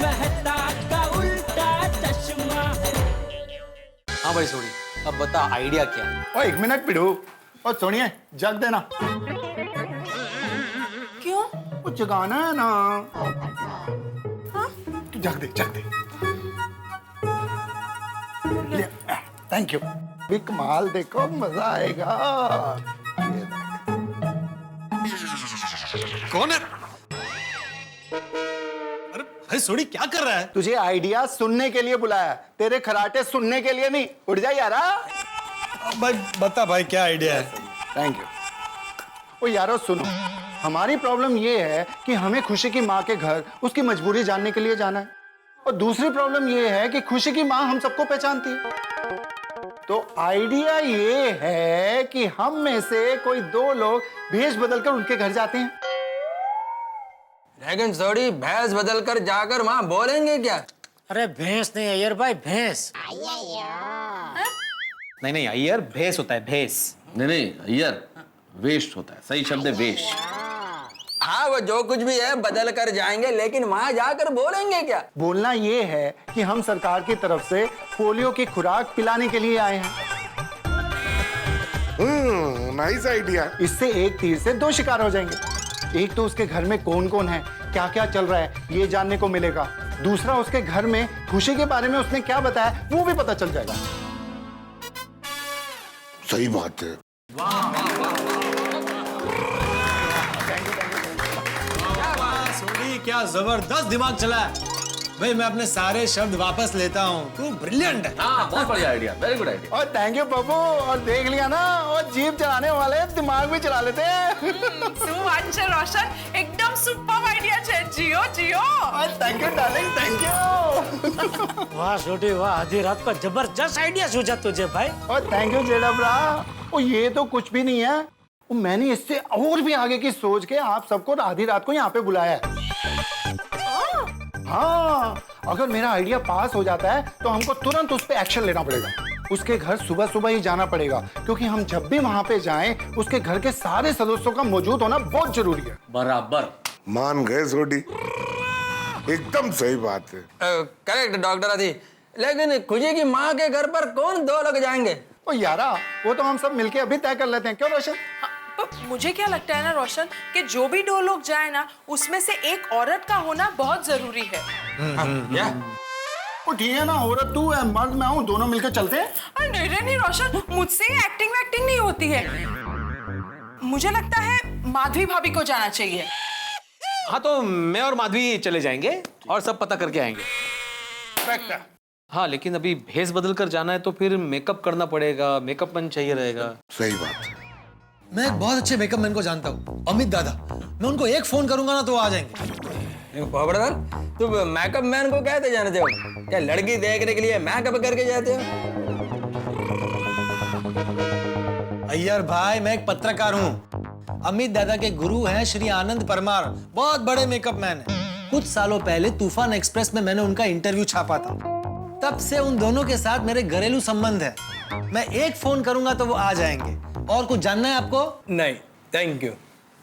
मेहता का उल्टा चश्मा। हाँ भाई सोनी, अब बता आइडिया क्या है? ओ 1 मिनट पिड़ू। और सोनिए जग देना। क्यों? वो जगाना है ना। हाँ? तू जग दे जग दे। Thank you. भी कमाल देखो, मजा आएगा। कौन है? अरे भाई सोनी क्या कर रहा है? तुझे आइडिया सुनने के लिए बुलाया, तेरे खराटे सुनने के लिए नहीं। उठ जा यारा। भाई बता भाई क्या आइडिया है? Thank you. ओ यारो सुनो, हमारी प्रॉब्लम ये है कि हमें खुशी की माँ के घर उसकी मजबूरी जानने के लिए जाना है। और दूसरी प्रॉब्लम ये है कि खुशी की माँ हम सबको पहचानती है। तो आइडिया ये है कि हम में से कोई 2 लोग भेष बदलकर उनके घर जाते हैं। लेकिन थोड़ी भैंस बदल कर जाकर वहां बोलेंगे क्या? अरे भैंस नहीं अय्यर भाई, भैंस। नहीं अय्यर भेस होता है, भेस। नहीं अय्यर वेस्ट होता है, सही शब्द है वेश। हाँ वो जो कुछ भी है बदल कर जाएंगे, लेकिन वहां जाकर बोलेंगे क्या? बोलना ये है कि हम सरकार की तरफ से पोलियो की खुराक पिलाने के लिए आए हैं। Nice idea. इससे एक तीर से 2 शिकार हो जाएंगे। एक तो उसके घर में कौन कौन है, क्या क्या चल रहा है, ये जानने को मिलेगा। दूसरा उसके घर में खुशी के बारे में उसने क्या बताया वो भी पता चल जाएगा। सही बात है। सोनी क्या जबरदस्त दिमाग चला है भाई। मैं अपने सारे शब्द वापस लेता हूँ। तू ब्रिलियंट है। हाँ बहुत बढ़िया आइडिया, वेरी गुड आइडिया। और थैंक यू पप्पू। और देख लिया ना, और जीप चलाने वाले दिमाग भी चला लेते हैं। सुवांशु रोशन, एकदम सुपर आइडिया है। जियो जियो। और thank you darling, thank you. वाह छोटी वाह, आधी रात का जबरदस्त आइडिया सूझा तुझे भाई। और थैंक यू जेडब्रा। और ये तो कुछ भी नहीं है, वो मैंने इससे और भी आगे की सोच के आप सबको आधी रात को यहाँ पे बुलाया है। हाँ, अगर मेरा आइडिया पास हो जाता है तो हमको तुरंत उस पर एक्शन लेना पड़ेगा। उसके घर सुबह सुबह ही जाना पड़ेगा, क्योंकि हम जब भी वहाँ पे जाएं उसके घर के सारे सदस्यों का मौजूद होना बहुत जरूरी है। बराबर मान गए सोडी, एकदम सही बात है। करेक्ट डॉक्टर अधी। लेकिन खुशी की माँ के घर पर कौन 2 लोग जाएंगे? ओ यारा, वो तो हम सब मिलके अभी तय कर लेते हैं, क्यों रोशन? मुझे क्या लगता है ना रोशन, कि जो भी 2 लोग जाए ना, उसमें से एक औरत का होना बहुत जरूरी है। क्या? वो ठीक है ना, औरत तू है, मर्द मैं हूँ, दोनों मिलकर चलते हैं। अरे नहीं रोशन, मुझसे एक्टिंग वैक्टिंग नहीं होती है। मुझे लगता है माधवी भाभी को जाना चाहिए। हाँ तो मैं और माधवी चले जाएंगे और सब पता करके आएंगे। करेक्ट है। हाँ लेकिन अभी भेस बदल कर जाना है तो फिर मेकअप करना पड़ेगा, मेकअप मैन चाहिए रहेगा। सही बात है। मैं एक बहुत अच्छे मेकअप मैन को जानता हूँ, अमित दादा। मैं उनको एक फोन करूंगा ना तो वो आ जाएंगे। खबरदार, तुम मेकअप मैन को कहते जानते हो? क्या लड़की देखने के लिए मेकअप करके जाते हो? अय्यर भाई मैं एक पत्रकार हूँ। अमित दादा के गुरु हैं श्री आनंद परमार, बहुत बड़े मेकअप मैन हैं। कुछ सालों पहले तूफान एक्सप्रेस में मैंने उनका इंटरव्यू छापा था। तब से उन दोनों के साथ मेरे घरेलू संबंध है। मैं एक फोन करूंगा तो वो आ जाएंगे। और कुछ जानना है आपको? नहीं थैंक यू।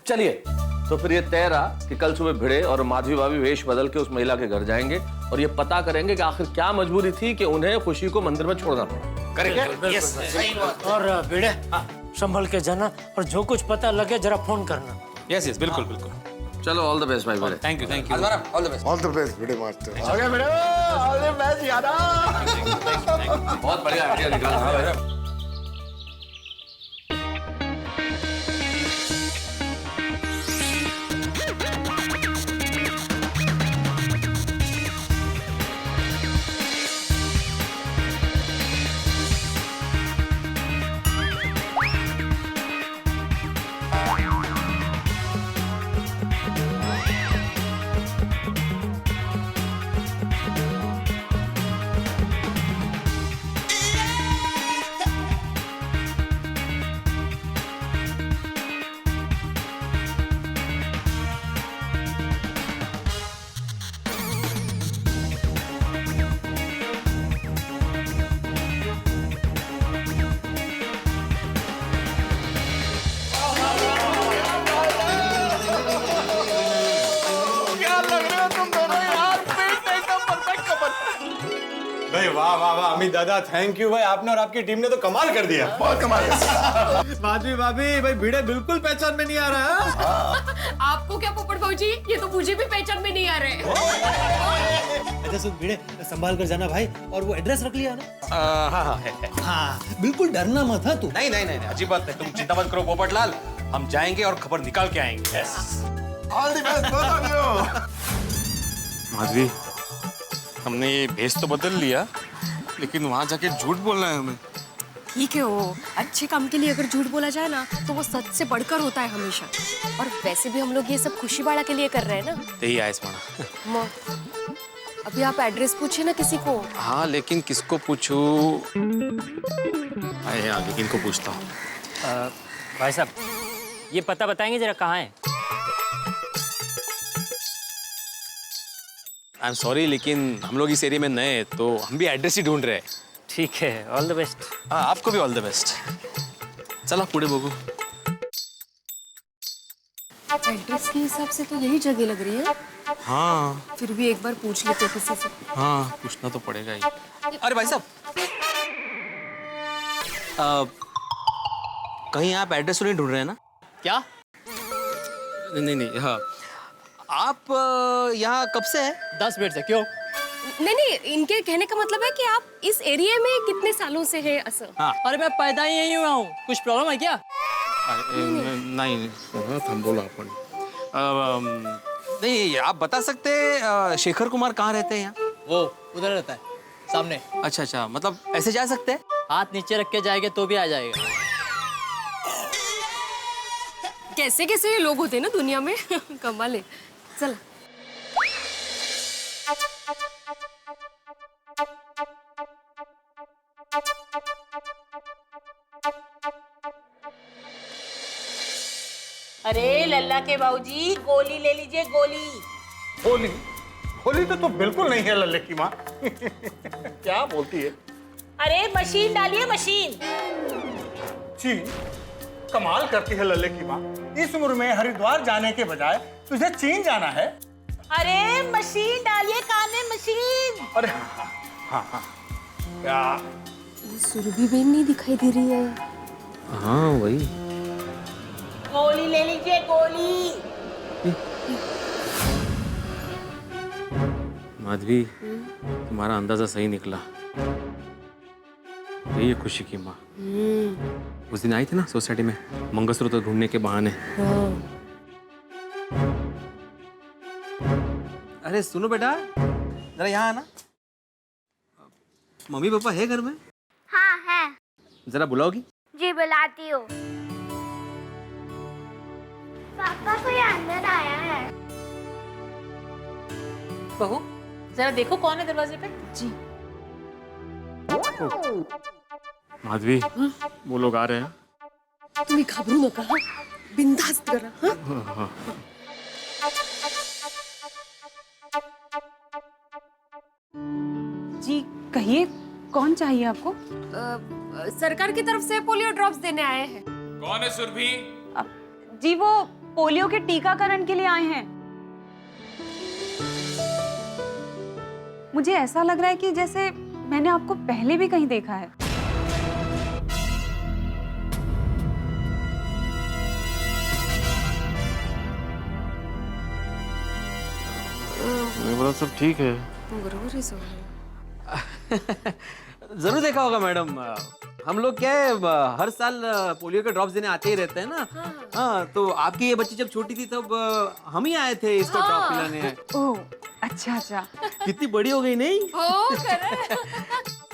चलिए तो फिर ये तय रहा कि कल सुबह भिड़े और माधवी भाभी वेश बदल के उस महिला के घर जाएंगे और ये पता करेंगे कि आखिर क्या मजबूरी थी कि उन्हें खुशी को मंदिर में छोड़ना पड़ा। करेक्ट। और भिड़े संभल के जाना, और जो कुछ पता लगे जरा फोन करना। यस बिल्कुल बिल्कुल। चलो ऑल द बेस्ट भाई बेटे। Thank you thank you. All the best. All the best बड़े मास्टर। ओके बेटा, ऑल द बेस्ट यारा। बहुत बढ़िया आइडिया निकाला। हाँ भाई। वाह वाह वाह अमित दादा, थैंक यू भाई, आपने और आपकी टीम ने तो कमाल कर दिया। बहुत कमाल है। माधवी भाभी, भाई भिड़े बिल्कुल पहचान में नहीं आ रहा है। आपको क्या पोपट भाजी, ये तो मुझे भी पहचान में नहीं आ रहे। अच्छा सुन भिड़े, संभाल कर जाना भाई, और वो एड्रेस रख लिया ना? हाँ हाँ है। हाँ, बिल्कुल डरना मत है तू। नहीं नहीं नहीं नहीं, अजीब बात नहीं, तुम चिंता मत करो पोपटलाल, हम जाएंगे और खबर निकाल के आएंगे। All the best both of you. Madhavi, हमने ये भेस तो बदल लिया, लेकिन वहां जाके झूठ बोलना है हमें। ठीक है, वो अच्छे काम के लिए अगर झूठ बोला जाए ना तो वो सच से बढ़कर होता है हमेशा। और वैसे भी हम लोग ये सब खुशी बाड़ा के लिए कर रहे हैं ना। यही आयस माना। अभी आप एड्रेस पूछे ना किसी को। हाँ, लेकिन किसको पूछूं? आए आगे किनको पूछता हूँ? भाई साहब, ये पता बताएंगे जरा कहाँ है? आई एम सॉरी, लेकिन हम लोग इस एरिया में नए हैं, तो हम भी एड्रेस ही ढूंढ रहे हैं। ठीक है, ऑल द बेस्ट। हाँ, आपको भी ऑल द बेस्ट। चलो पुढे बघू। एड्रेस के हिसाब से तो यही जगह लग रही है। हाँ फिर भी एक बार पूछ लेते हैं किसी से। हाँ, पूछना तो पड़ेगा ही। अरे भाई साहब, कहीं आप एड्रेस तो नहीं ढूंढ रहे हैं ना? क्या? नहीं नहीं, हाँ, आप यहाँ कब से है? 10 मिनट से। क्यों? नहीं, इनके कहने का मतलब है कि आप इस एरिया में कितने सालों से हैं असल। अरे मैं पैदा ही यहीं हुआ हूँ, कुछ प्रॉब्लम है क्या? नहीं, थांबवलं आपण। नहीं, आप बता सकते हैं शेखर कुमार कहाँ रहते हैं यहाँ? वो उधर रहता है, सामने। अच्छा अच्छा, मतलब ऐसे जा सकते हैं? हाथ नीचे रख के जाएंगे तो भी आ जाएगा। कैसे कैसे ये लोग होते हैं ना दुनिया में। कमाल है। चल। अरे लल्ला के बाबूजी, गोली ले लीजिए, गोली। होली होली तो बिल्कुल नहीं है लल्ले की माँ। क्या बोलती है? अरे मशीन डालिए, मशीन। जी, कमाल करती है लल्ले की माँ। इस उम्र में हरिद्वार जाने के बजाय तुझे चीन जाना है। अरे मशीन डालिए, कान में मशीन। अरे हाँ, क्या? सुरभि बेन नहीं दिखाई दे रही है। हाँ वही। गोली ले लीजिए, गोली। माधवी, तुम्हारा अंदाजा सही निकला। यही है खुशी की माँ। उस दिन आई थी ना सोसाइटी में मंगलसूत्र ढूंढने के बहाने। अरे सुनो बेटा, जरा यहाँ आना। मम्मी पापा है घर में? हाँ है। जरा बुलाओगी? जी बुलाती हूँ। पापा कोई अंदर आया है। बहू, जरा देखो कौन है दरवाजे पे। जी। माधवी, वो लोग आ रहे हैं। तुम्ही घाबरू नका, हाँ? बिनधास्त करा, हाँ? जी कहिए, कौन चाहिए आपको? सरकार की तरफ से पोलियो ड्रॉप्स देने आए हैं। कौन है सुरभि? जी वो पोलियो के टीकाकरण के लिए आए हैं। मुझे ऐसा लग रहा है कि जैसे मैंने आपको पहले भी कहीं देखा है। मेरा सब ठीक है। बरोबर है सब। जरूर देखा होगा मैडम। हम लोग क्या है, हर साल पोलियो के ड्रॉप्स देने आते ही रहते हैं ना। हाँ, तो आपकी ये बच्ची जब छोटी थी तब हम ही आए थे इसको ड्रॉप पिलाने। ओह अच्छा अच्छा। कितनी बड़ी हो गई नहीं?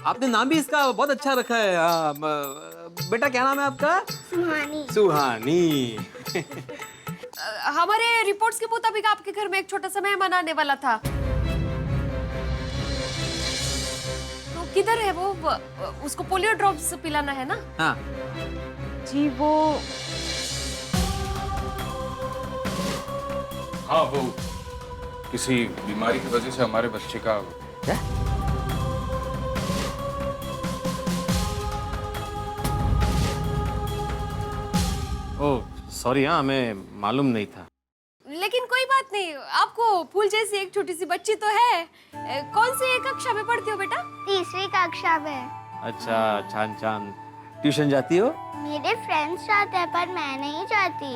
आपने नाम भी इसका बहुत अच्छा रखा है। बेटा क्या नाम है आपका? सुहानी। सुहानी। हमारे रिपोर्ट्स के मुताबिक आपके घर में एक छोटा सा मेहमान आने वाला था। तो किधर है वो? उसको पोलियो ड्रॉप्स पिलाना है ना? हाँ जी वो हाँ, वो किसी बीमारी की वजह से हमारे बच्चे का क्या? ओह सॉरी, हाँ हमें मालूम नहीं था। लेकिन कोई बात नहीं, आपको फूल जैसी एक छोटी सी बच्ची तो है। कौन सी कक्षा में पढ़ती हो बेटा? तीसरी कक्षा में। अच्छा, छान छान। ट्यूशन जाती हो? मेरे फ्रेंड्स जाते हैं पर मैं नहीं जाती।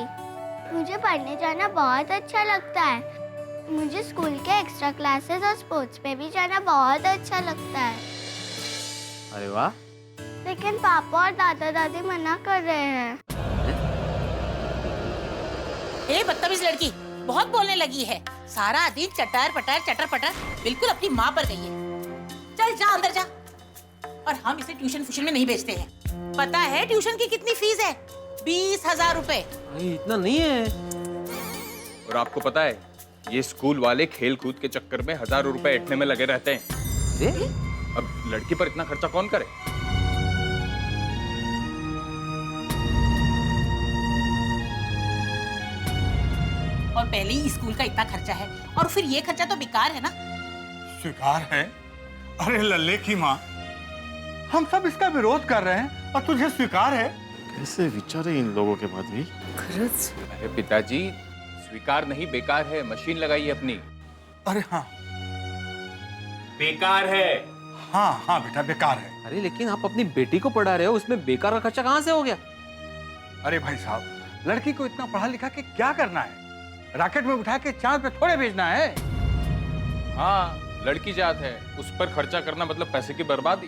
मुझे पढ़ने जाना बहुत अच्छा लगता है। मुझे स्कूल के एक्स्ट्रा क्लासेस और स्पोर्ट्स पे भी जाना बहुत अच्छा लगता है। अरे वाह। लेकिन पापा और दादा दादी मना कर रहे हैं। ए बदतमीज लड़की, बहुत बोलने लगी है। सारा दिन चटर पटर बिल्कुल अपनी माँ पर गई है। चल जा अंदर जा। और हम इसे ट्यूशन फूशन में नहीं भेजते हैं। पता है ट्यूशन की कितनी फीस है? 20,000 रुपए। इतना नहीं है। और आपको पता है ये स्कूल वाले खेल कूद के चक्कर में हजारों रुपए ऐंठने में लगे रहते हैं। अब लड़की पर इतना खर्चा कौन करे? और पहले ही स्कूल का इतना खर्चा है और फिर ये खर्चा तो बेकार है ना। स्वीकार है? अरे लल्ले की माँ, हम सब इसका विरोध कर रहे हैं और तुझे स्वीकार है? कैसे विचार है इन लोगों के बाद भी? अरे पिताजी, स्वीकार नहीं बेकार है। मशीन लगाइए अपनी। अरे हाँ बेकार है। हाँ हाँ बेटा बेकार है। अरे लेकिन आप अपनी बेटी को पढ़ा रहे हो, उसमें बेकार का खर्चा कहाँ से हो गया? अरे भाई साहब, लड़की को इतना पढ़ा लिखा के क्या करना है? रॉकेट में उठा के चांद पे थोड़े भेजना है। हाँ, लड़की जात है, उस पर खर्चा करना मतलब पैसे की बर्बादी।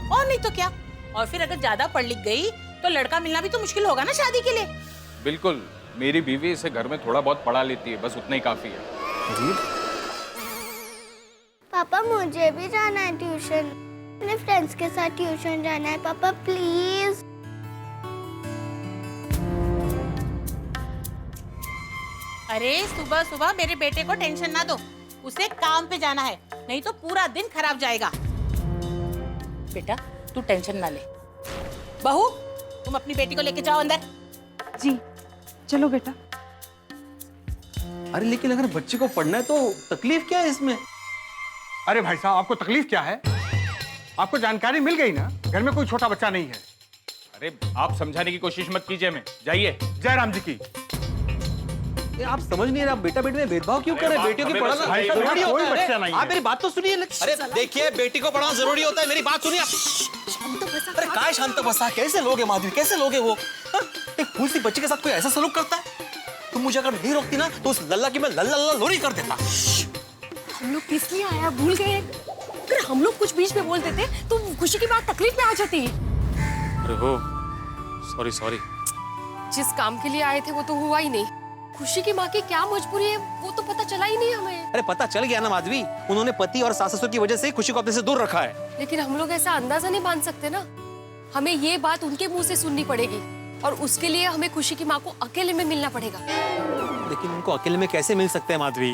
और नहीं तो क्या। और फिर अगर ज्यादा पढ़ लिख गई तो लड़का मिलना भी तो मुश्किल होगा ना शादी के लिए। बिल्कुल, मेरी बीवी इसे घर में थोड़ा बहुत पढ़ा लेती है, बस उतना ही काफी है। पापा मुझे भी जाना है ट्यूशन। अपने फ्रेंड्स के साथ ट्यूशन जाना है पापा प्लीज। अरे सुबह सुबह मेरे बेटे को टेंशन ना दो। उसे काम पे जाना है, नहीं तो पूरा दिन खराब जाएगा। बेटा तू टेंशन ना ले। बहू तुम अपनी बेटी को लेके जाओ अंदर। जी चलो बेटा। अरे लेकिन अगर बच्चे को पढ़ना है तो तकलीफ क्या है इसमें? अरे भाई साहब, आपको तकलीफ क्या है? आपको जानकारी मिल गई ना, घर में कोई छोटा बच्चा नहीं है। अरे आप समझाने की कोशिश मत कीजिए, हमें जाइए। जय राम जी की। आप समझ नहीं रहे, आप बेटा बेटी में भेदभाव क्यों कर रहे हैं? बेटियों की पढ़ाना भाई साहब, जरूरी कोई होता है। बच्चा नहीं है। आप मेरी बात तो सुनिए। अरे देखिए, बेटी को पढ़ाना जरूरी होता है, मेरी बात सुनिए आप। अरे काय शांत बसा, कैसे लोगे माधवी, कैसे लोगे वो? एक फूल सी बच्ची के साथ कोई ऐसा सलूक करता है? तुम मुझे अगर नहीं रोकती ना तो उस लल्ला की मैं लल्ला लल्ला लोरी कर देता। हम लोग किस लिए आया भूल गए? अगर हम लोग कुछ बीच में बोल देते तो खुशी की बात तकलीफ में आ जाती। अरे हो, सॉरी सॉरी। जिस काम के लिए आए थे वो तो हुआ ही नहीं। खुशी की माँ की क्या मजबूरी है वो तो पता चला ही नहीं हमें। अरे पता चल गया ना माधवी, उन्होंने पति और सास ससुर की वजह से खुशी को अपने से दूर रखा है। लेकिन हम लोग ऐसा अंदाजा नहीं बांध सकते ना। हमें ये बात उनके मुंह से सुननी पड़ेगी और उसके लिए हमें खुशी की माँ को अकेले में मिलना पड़ेगा। लेकिन उनको अकेले में कैसे मिल सकते हैं माधवी?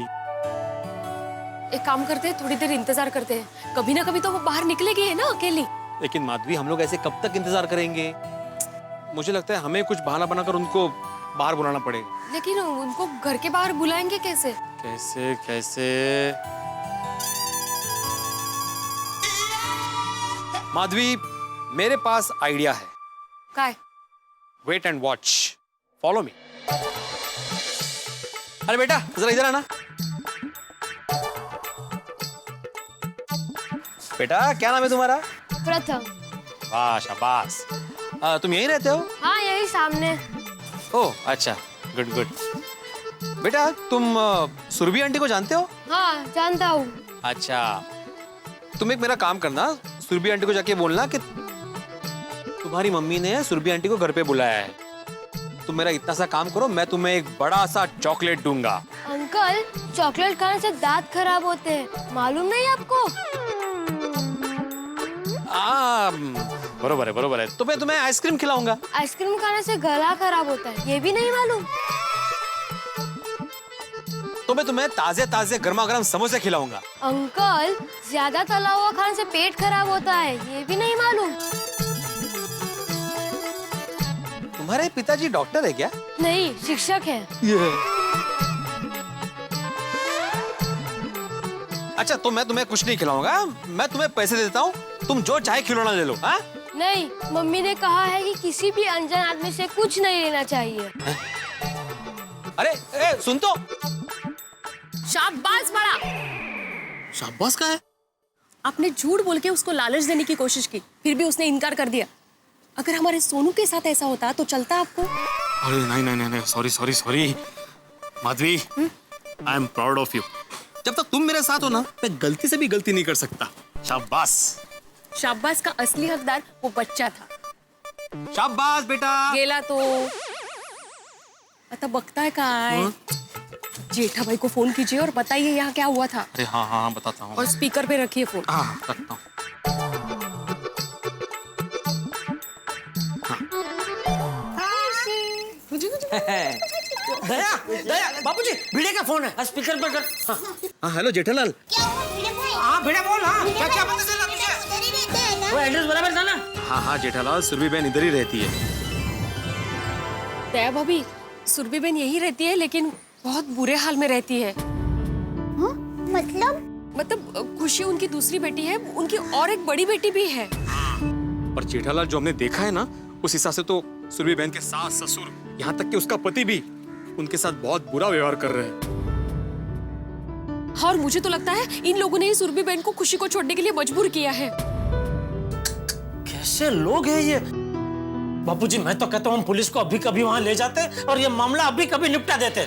एक काम करते हैं, थोड़ी देर इंतजार करते हैं। कभी ना कभी तो वो बाहर निकलेगी है ना अकेली। लेकिन माधवी, हम लोग ऐसे कब तक इंतजार करेंगे? मुझे लगता है हमें कुछ बहाना बनाकर उनको बाहर बुलाना पड़ेगा। लेकिन उनको घर के बाहर बुलाएंगे कैसे? कैसे कैसे? माधवी, मेरे पास आइडिया है। काय? Wait and watch, follow me. अरे बेटा जरा इधर आना। बेटा क्या नाम है तुम्हारा? प्रथम। वाह शाबाश। तुम यहीं रहते हो? हाँ यही सामने। ओह अच्छा, गुड गुड। बेटा तुम सुरभि आंटी को जानते हो? हाँ जानता हूँ। अच्छा, तुम एक मेरा काम करना, सुरभि आंटी को जाके बोलना कि तुम्हारी मम्मी ने सुरभि आंटी को घर पे बुलाया है। तुम मेरा इतना सा काम करो, मैं तुम्हें एक बड़ा सा चॉकलेट दूंगा। अंकल, चॉकलेट खाने से दांत खराब होते हैं, मालूम नहीं आपको? बरोबर है बरोबर है। तो मैं तुम्हें आइसक्रीम खिलाऊंगा। आइसक्रीम खाने से गला खराब होता है, ये भी नहीं मालूम? तो मैं तुम्हें ताजे ताजे गर्मा गर्म समोसे खिलाऊंगा। अंकल, ज्यादा तला हुआ खाने से पेट खराब होता है, ये भी नहीं मालूम? तुम्हारे पिताजी डॉक्टर है क्या? नहीं, शिक्षक है। अच्छा, तो मैं तुम्हें कुछ नहीं खिलाऊंगा, मैं तुम्हें पैसे देता हूँ, तुम जो चाहे खिलौना ले लो। हाँ? नहीं, मम्मी ने कहा है कि किसी भी अनजान आदमी से कुछ नहीं लेना चाहिए। अरे सुन तो। शाबाश बड़ा। शाबाश का है? आपने झूठ बोल के उसको लालच देने की कोशिश की, फिर भी उसने इनकार कर दिया। अगर हमारे सोनू के साथ ऐसा होता तो चलता आपको? अरे नहीं, sorry Madhavi, I am proud of you. जब तक तुम मेरे साथ हो ना, मैं गलती से भी गलती नहीं कर सकता। शाबाश। शाबाश का असली हकदार वो बच्चा था। शाबाश बेटा। गेला तो आता बघताय काय? जेठा भाई को फोन कीजिए और बताइए यहाँ क्या हुआ था। अरे हाँ बताता हूँ। और स्पीकर पे रखिए फोन। हाँ रखता हूँ। दया बापूजी, भिड़े का फोन है, स्पीकर पर कर। हाँ हेलो जेठालाल। हाँ भिड़े बोल। हाँ क्या पता चला तुझे? वो एड्रेस बराबर था ना? हाँ जेठालाल, सुरभि बहन इधर ही रहती है। दया भाभी, सुरभि बहन यही रहती है, लेकिन बहुत बुरे हाल में रहती है। मतलब खुशी उनकी दूसरी बेटी है, उनकी और एक बड़ी बेटी भी है। पर जेठालाल, जो हमने देखा है ना, उस हिसाब से तो सुरभि बहन के सास ससुर, यहाँ तक कि उसका पति भी उनके साथ बहुत बुरा व्यवहार कर रहे हैं। और मुझे तो लगता है इन लोगों ने ही सुरभि बहन को खुशी को छोड़ने के लिए मजबूर किया है। कैसे लोग हैं ये? बापूजी, मैं तो कहता हूँ हम पुलिस को अभी कभी वहाँ ले जाते और ये मामला अभी कभी निपटा देते।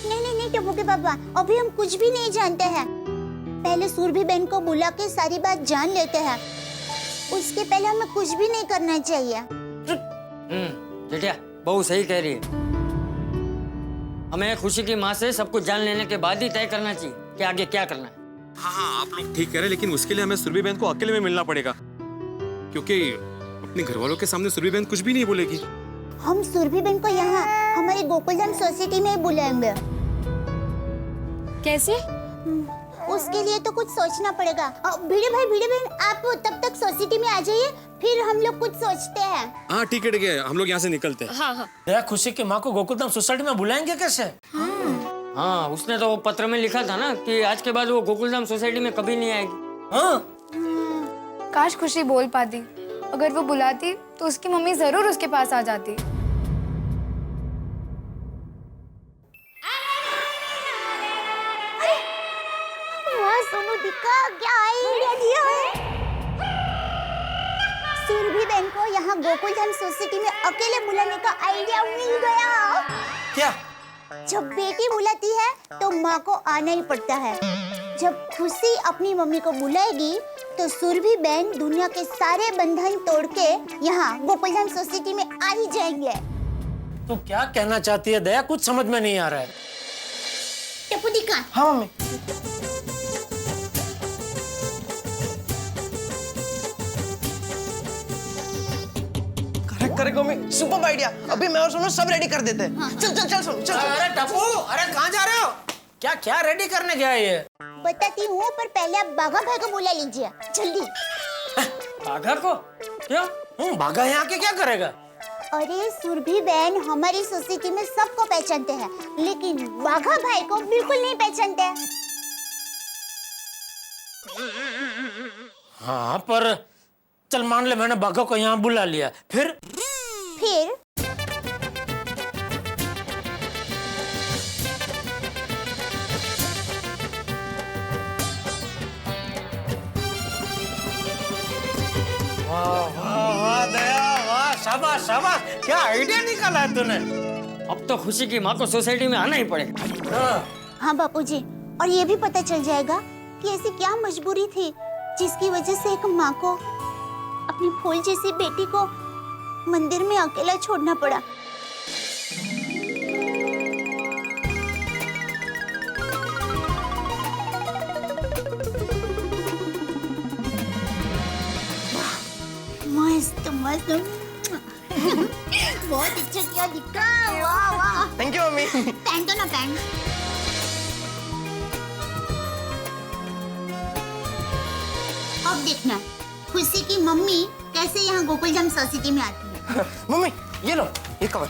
नहीं टप्पू के पापा, अभी हम कुछ भी नहीं जानते हैं। पहले सुरभि बहन को बुला के सारी बात जान लेते हैं, उसके पहले हमें कुछ भी नहीं करना चाहिए। जेठिया बहू सही कह रही है। हमें खुशी की माँ से सब कुछ जान लेने के बाद ही तय करना चाहिए कि आगे क्या करना है। हाँ आप लोग ठीक कह रहे हैं, लेकिन उसके लिए हमें सुरभि बहन को अकेले में मिलना पड़ेगा, क्योंकि अपने घर वालों के सामने सुरभि बहन कुछ भी नहीं बोलेगी। हम सुरभि बहन को यहाँ हमारे गोकुलधाम सोसाइटी में ही बुलाएंगे। कैसे? उसके लिए तो कुछ सोचना पड़ेगा। भिड़े बहन, आप तब तक सोसाइटी में आ जाइए, फिर हम लोग कुछ सोचते हैं। हाँ ठीक है, हम लोग यहाँ से निकलते हैं। हाँ। दया खुशी की माँ को गोकुलधाम सोसाइटी में बुलाएंगे कैसे? हाँ, उसने तो पत्र में लिखा था ना कि आज के बाद वो गोकुलधाम सोसाइटी में कभी नहीं आएगी। हाँ। काश खुशी बोल पाती। अगर वो बुलाती तो उसकी मम्मी जरूर उसके पास आ जाती। सोनू दिखा, क्या आइडिया दिया है। सुरभि बहन को यहाँ गोकुलधाम सोसाइटी में अकेले बुलाने का आइडिया मिल गया। क्या? जब बेटी बुलाती है तो माँ को आना ही पड़ता है। जब खुशी अपनी मम्मी को बुलाएगी तो सुरभि बहन दुनिया के सारे बंधन तोड़ के यहाँ गोकुलधाम सोसाइटी में आ ही जाएंगे। तू क्या कहना चाहती है दया? कुछ समझ में नहीं आ रहा है। टप्पू दिखा। हाँ mummy. Correct mummy, super idea. अभी मैं और सोनू सब रेडी कर देते हैं। हाँ। चल सोनू चल। अरे टप्पू, अरे कहाँ जा रहे हो? क्या रेडी करने गया ये? बताती हूँ, पर पहले आप बाघा भाई को बुला लीजिए जल्दी। बाघा को? क्यों? बाघा यहाँ के क्या करेगा? अरे सुरभि बहन हमारी सोसाइटी में सबको पहचानते हैं, लेकिन बाघा भाई को बिल्कुल नहीं पहचानते। हाँ पर चल मान ले मैंने बाघा को यहाँ बुला लिया, फिर वाह दया, वाह शाबाश, क्या आइडिया निकाला है तूने। अब तो खुशी की माँ को सोसाइटी में आना ही पड़ेगा। हाँ बापूजी, और ये भी पता चल जाएगा कि ऐसी क्या मजबूरी थी जिसकी वजह से एक माँ को अपनी फूल जैसी बेटी को मंदिर में अकेला छोड़ना पड़ा। मस्त बहुत अच्छा किया दिक्का। वाह। Thank you mummy. पहन दो ना, पहन। अब देखना खुशी की मम्मी कैसे यहाँ गोकुलधाम सोसाइटी में आती है। मम्मी ये लो, ये कवर।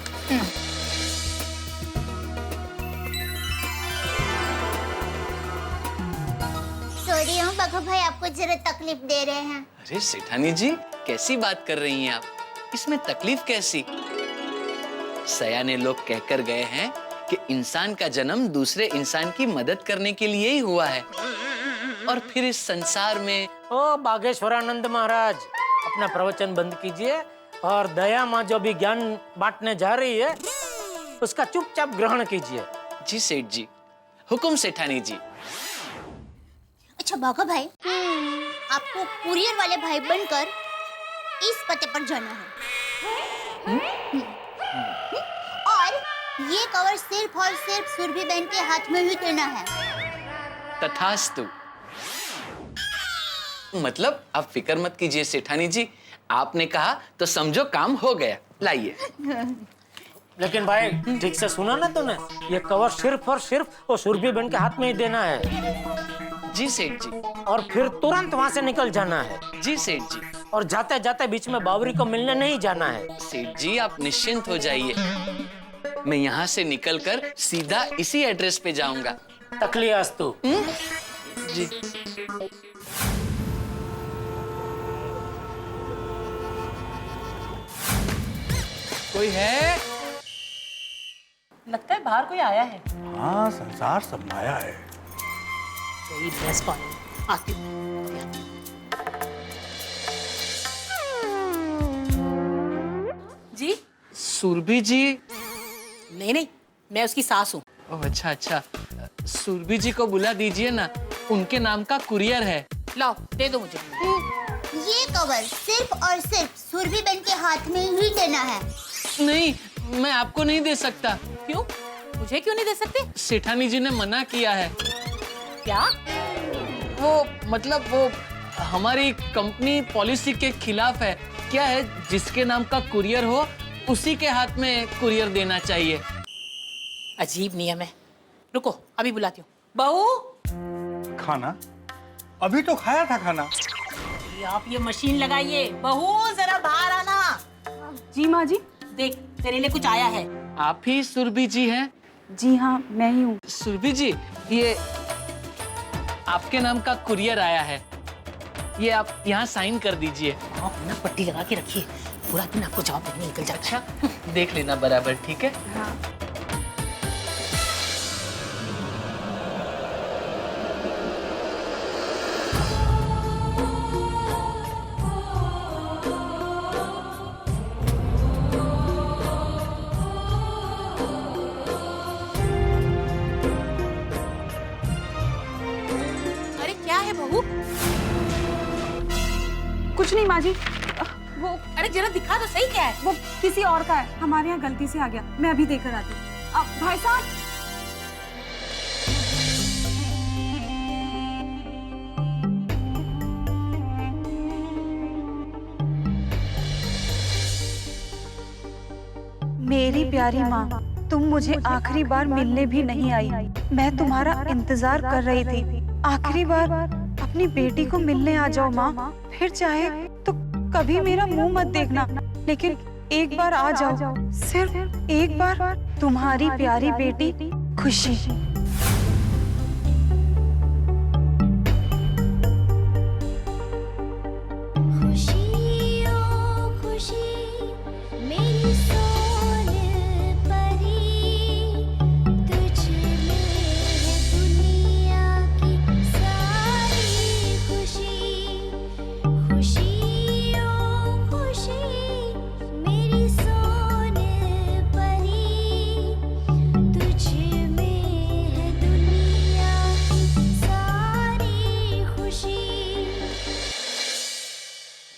सॉरी हूँ बाघा भाई, आपको जरा तकलीफ दे रहे हैं। अरे सेठानी जी, कैसी बात कर रही हैं आप? इसमें तकलीफ कैसी? सयाने लोग कहकर गए हैं कि इंसान का जन्म दूसरे इंसान की मदद करने के लिए ही हुआ है, और फिर इस संसार में। ओ बागेश्वरानंद महाराज, अपना प्रवचन बंद कीजिए और दया माँ जो भी ज्ञान बांटने जा रही है उसका चुपचाप ग्रहण कीजिए। जी सेठ जी, हुकुम सेठानी जी। अच्छा बाघा भाई, आपको कुरियर वाले भाई बनकर इस पते पर जाना है। और ये कवर सिर्फ और सिर्फ सुरभि बहन के हाथ में ही देना है। तथास्तु। मतलब आप फिक्र मत कीजिए सेठानी जी, आपने कहा तो समझो काम हो गया। लाइए। लेकिन भाई ठीक से सुना ना तूने, ये कवर सिर्फ और सिर्फ वो सुरभि बहन के हाथ में ही देना है। जी सेठ जी। और फिर तुरंत वहाँ से निकल जाना है। जी सेठ जी। और जाते जाते बीच में बावरी को मिलने नहीं जाना है। सेठ जी आप निश्चिंत हो जाइए, मैं यहाँ से निकलकर सीधा इसी एड्रेस पे जाऊंगा। तकलियास्तु। जी। कोई है? लगता है बाहर कोई आया है। हाँ, संसार सब माया है। कोई ड्रेस पहन आती हूँ। जी सुरभि जी? नहीं, मैं उसकी सास हूँ। ओह अच्छा अच्छा, सुरभि जी को बुला दीजिए ना, उनके नाम का कुरियर है। लाओ दे दो मुझे। ये कवर सिर्फ और सिर्फ सुरभि बहन के हाथ में ही देना है। नहीं, मैं आपको नहीं दे सकता। क्यों? मुझे क्यों नहीं दे सकते? सेठानी जी ने मना किया है। क्या? वो मतलब वो हमारी कंपनी पॉलिसी के खिलाफ है। क्या है, जिसके नाम का कुरियर हो उसी के हाथ में कुरियर देना चाहिए। अजीब नियम है। रुको अभी बुलाती हूँ। बहू, खाना? अभी तो खाया था खाना। आप ये मशीन लगाइए। बहू जरा बाहर आना। जी माँ जी। देख तेरे लिए कुछ आया है। आप ही सुरभि जी हैं? जी हाँ, मैं ही हूँ। सुरभि जी, ये आपके नाम का कुरियर आया है, ये आप यहाँ साइन कर दीजिए। आप ना पट्टी लगा के रखिए, पूरा दिन आपको जवाब देने में निकल जाता है। अच्छा, देख लेना बराबर, ठीक है? हाँ। अरे क्या है बहू? कुछ नहीं माँ जी, वो अरे जरा दिखा तो सही क्या है। वो किसी और का है, हमारे यहाँ गलती से आ गया। मैं अभी देकर आती हूँ। भाई साहब, मेरी प्यारी माँ, तुम मुझे आखिरी बार मिलने भी नहीं आई। मैं तुम्हारा इंतजार कर रही थी। आखिरी बार अपनी बेटी को मिलने आ जाओ माँ, फिर चाहे तो कभी मेरा मुंह मत देखना, लेकिन एक बार आ जाओ, सिर्फ एक बार। तुम्हारी प्यारी बेटी खुशी।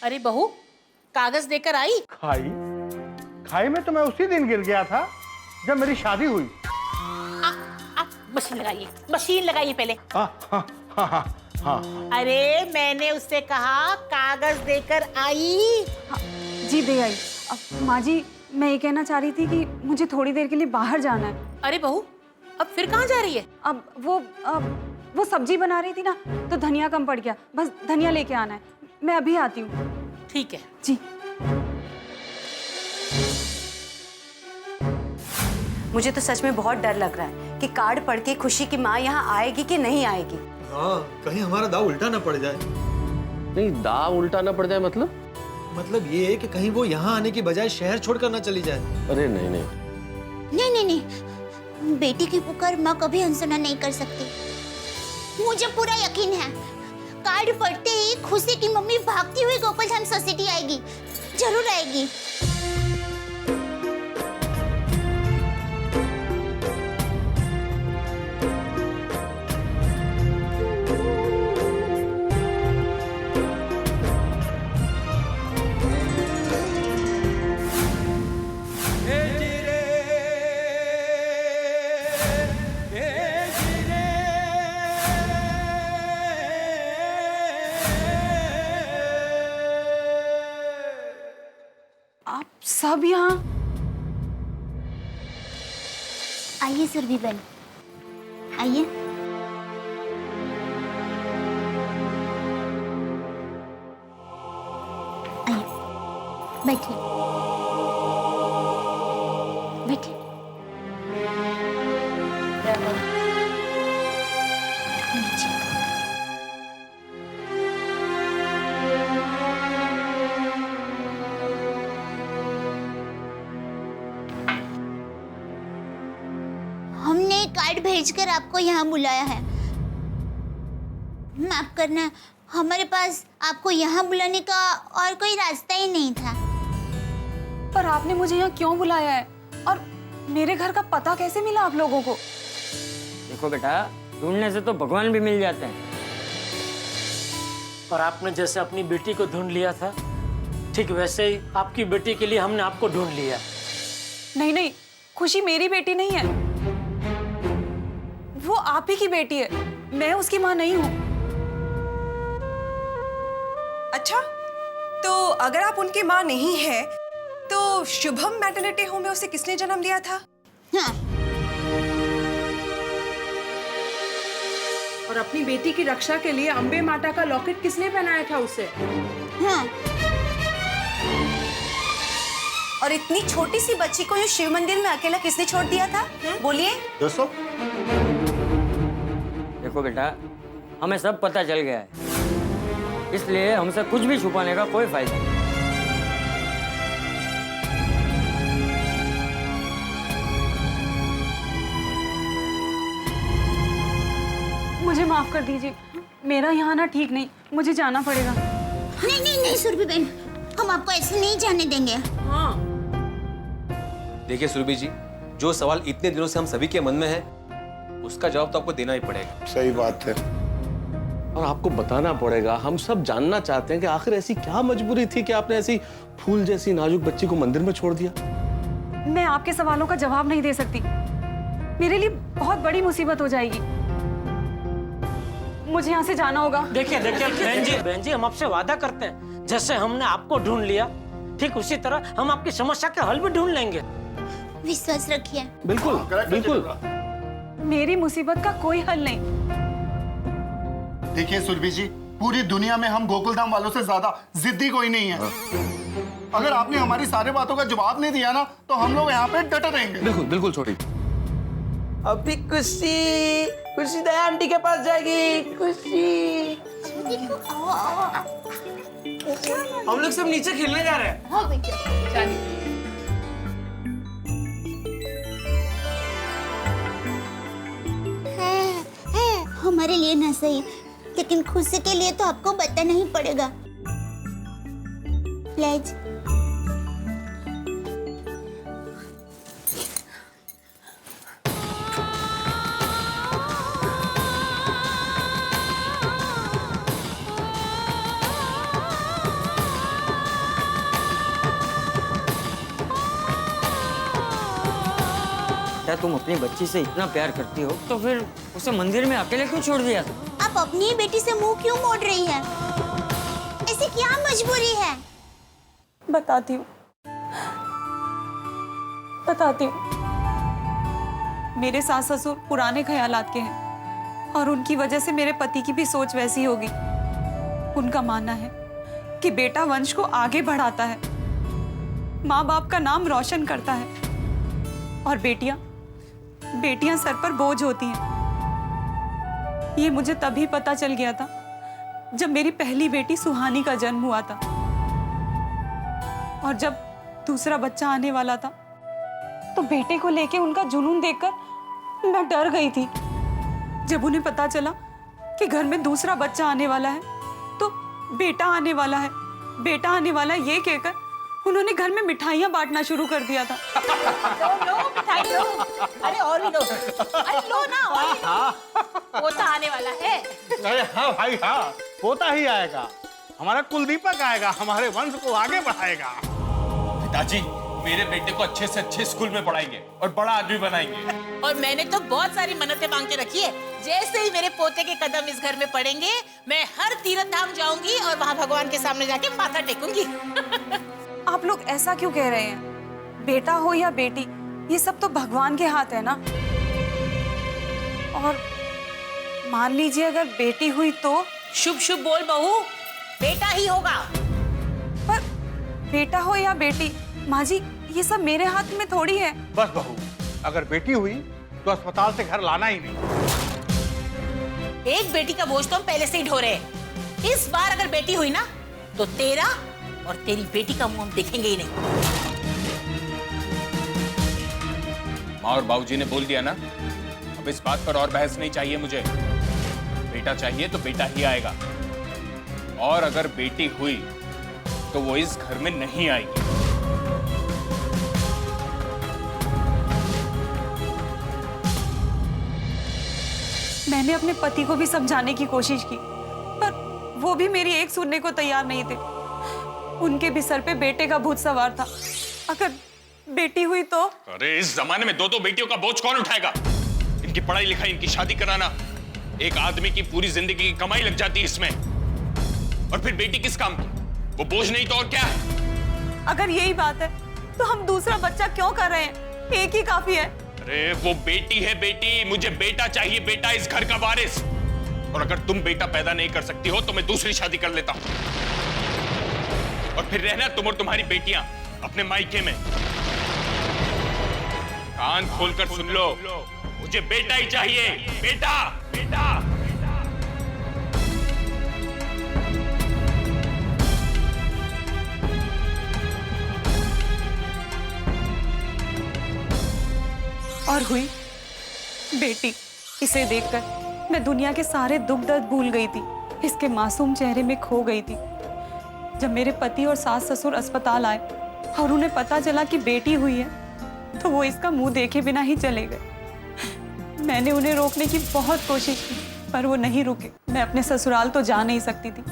अरे बहू, कागज देकर आई? खाई में तो मैं उसी दिन गिर गया था जब मेरी शादी हुई। मशीन लगाइए, मशीन लगाइए पहले। हाँ। अरे मैंने उससे कहा कागज देकर आई। जी दे आई। माँ जी, मैं ये कहना चाह रही थी कि मुझे थोड़ी देर के लिए बाहर जाना है। अरे बहू, अब फिर कहाँ जा रही है? अब वो सब्जी बना रही थी ना, तो धनिया कम पड़ गया, बस धनिया लेके आना है। मैं अभी आती हूँ। ठीक है जी। मुझे तो सच में बहुत डर लग रहा है कि कार्ड पढ़ के खुशी की माँ यहाँ आएगी कि नहीं आएगी। हाँ, कहीं हमारा दाव उल्टा ना पड़ जाए। नहीं, दाव उल्टा ना पड़ जाए मतलब ये है कि कहीं वो यहाँ आने की बजाय शहर छोड़कर ना चली जाए। अरे नहीं। नहीं, बेटी की पुकार माँ कभी अनसुना नहीं कर सकती। मुझे पूरा यकीन है, कार्ड फटते ही खुशी की मम्मी भागती हुई गोकुलधाम सोसाइटी आएगी, जरूर आएगी। आप सब यहाँ? आइए सुरभि बहन, आइए। आइए, बैठिए बैठिए। नीचे। हमने कार्ड भेजकर आपको यहाँ बुलाया है। माफ करना, हमारे पास आपको यहाँ बुलाने का और कोई रास्ता ही नहीं था। पर आपने मुझे यहाँ क्यों बुलाया है? और मेरे घर का पता कैसे मिला आप लोगों को? देखो बेटा, ढूंढने से तो भगवान भी मिल जाते हैं। और आपने जैसे अपनी बेटी को ढूंढ लिया था, ठीक वैसे ही आपकी बेटी के लिए हमने आपको ढूंढ लिया। नहीं नहीं, खुशी मेरी बेटी नहीं है, वो आप ही की बेटी है। मैं उसकी माँ नहीं हूँ। अच्छा, तो अगर आप उनकी माँ नहीं है, तो शुभम मैटरनिटी होम में उसे किसने जन्म दिया था? हाँ। और अपनी बेटी की रक्षा के लिए अम्बे माता का लॉकेट किसने पहनाया था उसे? हाँ। और इतनी छोटी सी बच्ची को यूं शिव मंदिर में अकेला किसने छोड़ दिया था? बोलिए। दोस्तों, देखो बेटा, हमें सब पता चल गया है, इसलिए हमसे कुछ भी छुपाने का कोई फायदा नहीं। मुझे माफ कर दीजिए, मेरा यहाँ ना ठीक नहीं, मुझे जाना पड़ेगा। नहीं नहीं नहीं सुरभि बहन, हम आपको ऐसे नहीं जाने देंगे। हाँ। देखिए सुरभि जी, जो सवाल इतने दिनों से हम सभी के मन में है, उसका जवाब तो आपको देना ही पड़ेगा। सही बात है। और आपको बताना पड़ेगा। हम सब जानना चाहते हैं कि आखिर ऐसी क्या मजबूरी थी कि आपने ऐसी फूल जैसी नाजुक बच्ची को मंदिर में छोड़ दिया। मैं आपके सवालों का जवाब नहीं दे सकती, मेरे लिए बहुत बड़ी मुसीबत हो जाएगी। मुझे यहाँ से जाना होगा। देखिए बहन जी, हम आपसे वादा करते हैं, जैसे हमने आपको ढूंढ लिया, ठीक उसी तरह हम आपकी समस्या का हल भी ढूंढ लेंगे। विश्वास रखिए। बिल्कुल बिल्कुल। मेरी मुसीबत का कोई हल नहीं। देखिए सुरभि जी, पूरी दुनिया में हम गोकुलधाम वालों से ज्यादा जिद्दी कोई नहीं है। अगर आपने हमारी सारी बातों का जवाब नहीं दिया ना, तो हम लोग यहाँ पे डटे रहेंगे। बिल्कुल बिल्कुल छोटी। अभी खुशी दया आंटी के पास जाएगी। खुशी, हम लोग सब नीचे खेलने जा रहे हैं। हाँ बेटा। है हमारे लिए ना सही, लेकिन खुशी के लिए तो आपको बताना ही पड़ेगा। प्लीज। क्या तुम अपनी बच्ची से इतना प्यार करती हो, तो फिर उसे मंदिर में अकेले क्यों छोड़ दिया था? आप अपनी ही बेटी से मुंह क्यों मोड़ रही है? ऐसी क्या मजबूरी है? बताती हूँ। मेरे सास ससुर पुराने ख्यालात के हैं और उनकी वजह से मेरे पति की भी सोच वैसी होगी। उनका मानना है कि बेटा वंश को आगे बढ़ाता है, माँ बाप का नाम रोशन करता है, और बेटियां सर पर बोझ होती हैं। ये मुझे तभी पता चल गया था जब मेरी पहली बेटी सुहानी का जन्म हुआ था, और जब दूसरा बच्चा आने वाला था तो बेटे को लेके उनका जुनून देखकर मैं डर गई थी जब उन्हें पता चला कि घर में दूसरा बच्चा आने वाला है, तो बेटा आने वाला है, बेटा आने वाला है, ये कहकर उन्होंने घर में मिठाइयाँ बांटना शुरू कर दिया था। लो मिठाई लो, अरे और भी लो, अरे लो ना और भी लो। पोता आने वाला है। अरे हाँ भाई हाँ, पोता ही आएगा, हमारा कुलदीपक आएगा, हमारे वंश को आगे बढ़ाएगा। पिताजी मेरे बेटे को अच्छे से अच्छे स्कूल में पढ़ाएंगे और बड़ा आदमी बनाएंगे। और मैंने तो बहुत सारी मन्नतें मांग के रखी है, जैसे ही मेरे पोते के कदम इस घर में पड़ेंगे मैं हर तीर्थ धाम जाऊंगी और वहाँ भगवान के सामने जाके माथा टेकूंगी। आप लोग ऐसा क्यों कह रहे हैं? बेटा हो या बेटी, ये सब तो भगवान के हाथ है ना। और मान लीजिए अगर बेटी हुई तो? शुभ शुभ बोल बहू, बेटा ही होगा। पर बेटा हो या बेटी, माँ जी ये सब मेरे हाथ में थोड़ी है। बस बहू, अगर बेटी हुई तो अस्पताल से घर लाना ही नहीं। एक बेटी का बोझ तो हम पहले से ही ढो रहे हैं। इस बार अगर बेटी हुई ना तो तेरा और तेरी बेटी का मुंह हम देखेंगे ही नहीं। माँ और बाबूजी ने बोल दिया ना, अब इस बात पर और बहस नहीं चाहिए मुझे। बेटा चाहिए तो बेटा ही आएगा, और अगर बेटी हुई तो वो इस घर में नहीं आएगी। मैंने अपने पति को भी समझाने की कोशिश की, पर वो भी मेरी एक सुनने को तैयार नहीं थे। उनके भी सर पे बेटे का भूत सवार था। अगर बेटी हुई तो? अरे इस जमाने में दो दो बेटियों का बोझ कौन उठाएगा? इनकी पढ़ाई लिखाई, इनकी शादी कराना, एक आदमी की पूरी जिंदगी की कमाई लग जाती है इसमें। और फिर बेटी किस काम की? वो बोझ नहीं तो और क्या है? अगर यही बात है तो हम दूसरा बच्चा क्यों कर रहे हैं? एक ही काफी है। अरे वो बेटी है बेटी, मुझे बेटा चाहिए, बेटा इस घर का वारिस। और अगर तुम बेटा पैदा नहीं कर सकती हो तो मैं दूसरी शादी कर लेता हूं, और फिर रहना तुम और तुम्हारी बेटियां अपने मायके में। कान खोलकर सुन लो, मुझे बेटा ही चाहिए, बेटा बेटा। और हुई बेटी। इसे देखकर मैं दुनिया के सारे दुख दर्द भूल गई थी, इसके मासूम चेहरे में खो गई थी। जब मेरे पति और सास ससुर अस्पताल आए और उन्हें पता चला कि बेटी हुई है तो वो इसका मुंह देखे बिना ही चले गए। मैंने उन्हें रोकने की बहुत कोशिश की पर वो नहीं रुके। मैं अपने ससुराल तो जा नहीं सकती थी,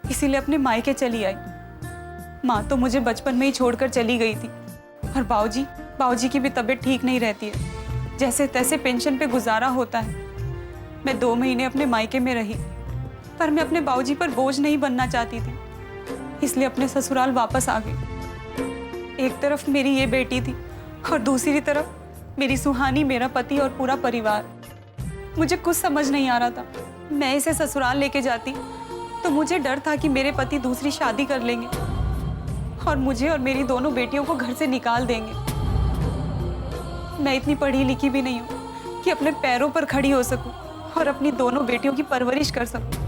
इसीलिए अपने मायके चली आई। माँ तो मुझे बचपन में ही छोड़कर चली गई थी, और बाबूजी की भी तबीयत ठीक नहीं रहती है। जैसे तैसे पेंशन पे गुजारा होता है। मैं 2 महीने अपने मायके में रही, पर मैं अपने बाबूजी पर बोझ नहीं बनना चाहती थी, इसलिए अपने ससुराल वापस आ गई। एक तरफ मेरी ये बेटी थी और दूसरी तरफ मेरी सुहानी, मेरा पति और पूरा परिवार। मुझे कुछ समझ नहीं आ रहा था। मैं इसे ससुराल लेके जाती तो मुझे डर था कि मेरे पति दूसरी शादी कर लेंगे और मुझे और मेरी दोनों बेटियों को घर से निकाल देंगे। मैं इतनी पढ़ी लिखी भी नहीं हूँ कि अपने पैरों पर खड़ी हो सकूं और अपनी दोनों बेटियों की परवरिश कर सकूं।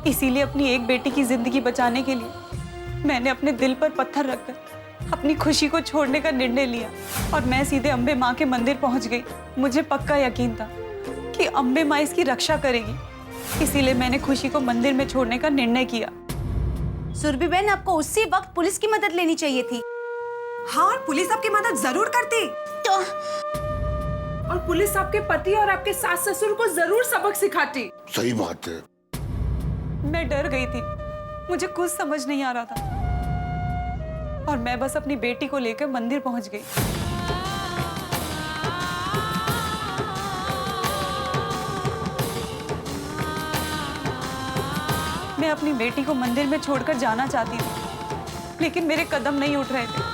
इसीलिए अपनी एक बेटी की जिंदगी बचाने के लिए मैंने अपने दिल पर पत्थर रखकर अपनी खुशी को छोड़ने का निर्णय लिया और मैं सीधे अम्बे माँ के मंदिर पहुंच गई। मुझे पक्का यकीन था कि अम्बे माँ इसकी रक्षा करेगी, इसीलिए मैंने खुशी को मंदिर में छोड़ने का निर्णय किया। सुरभि बहन, आपको उसी वक्त पुलिस की मदद लेनी चाहिए थी। हाँ, और पुलिस आपकी मदद जरूर करती तो। और पुलिस आपके पति और आपके सास ससुर को जरूर सबक सिखाती। सही बात है। मैं डर गई थी, मुझे कुछ समझ नहीं आ रहा था और मैं बस अपनी बेटी को लेकर मंदिर पहुंच गई। मैं अपनी बेटी को मंदिर में छोड़कर जाना चाहती थी, लेकिन मेरे कदम नहीं उठ रहे थे।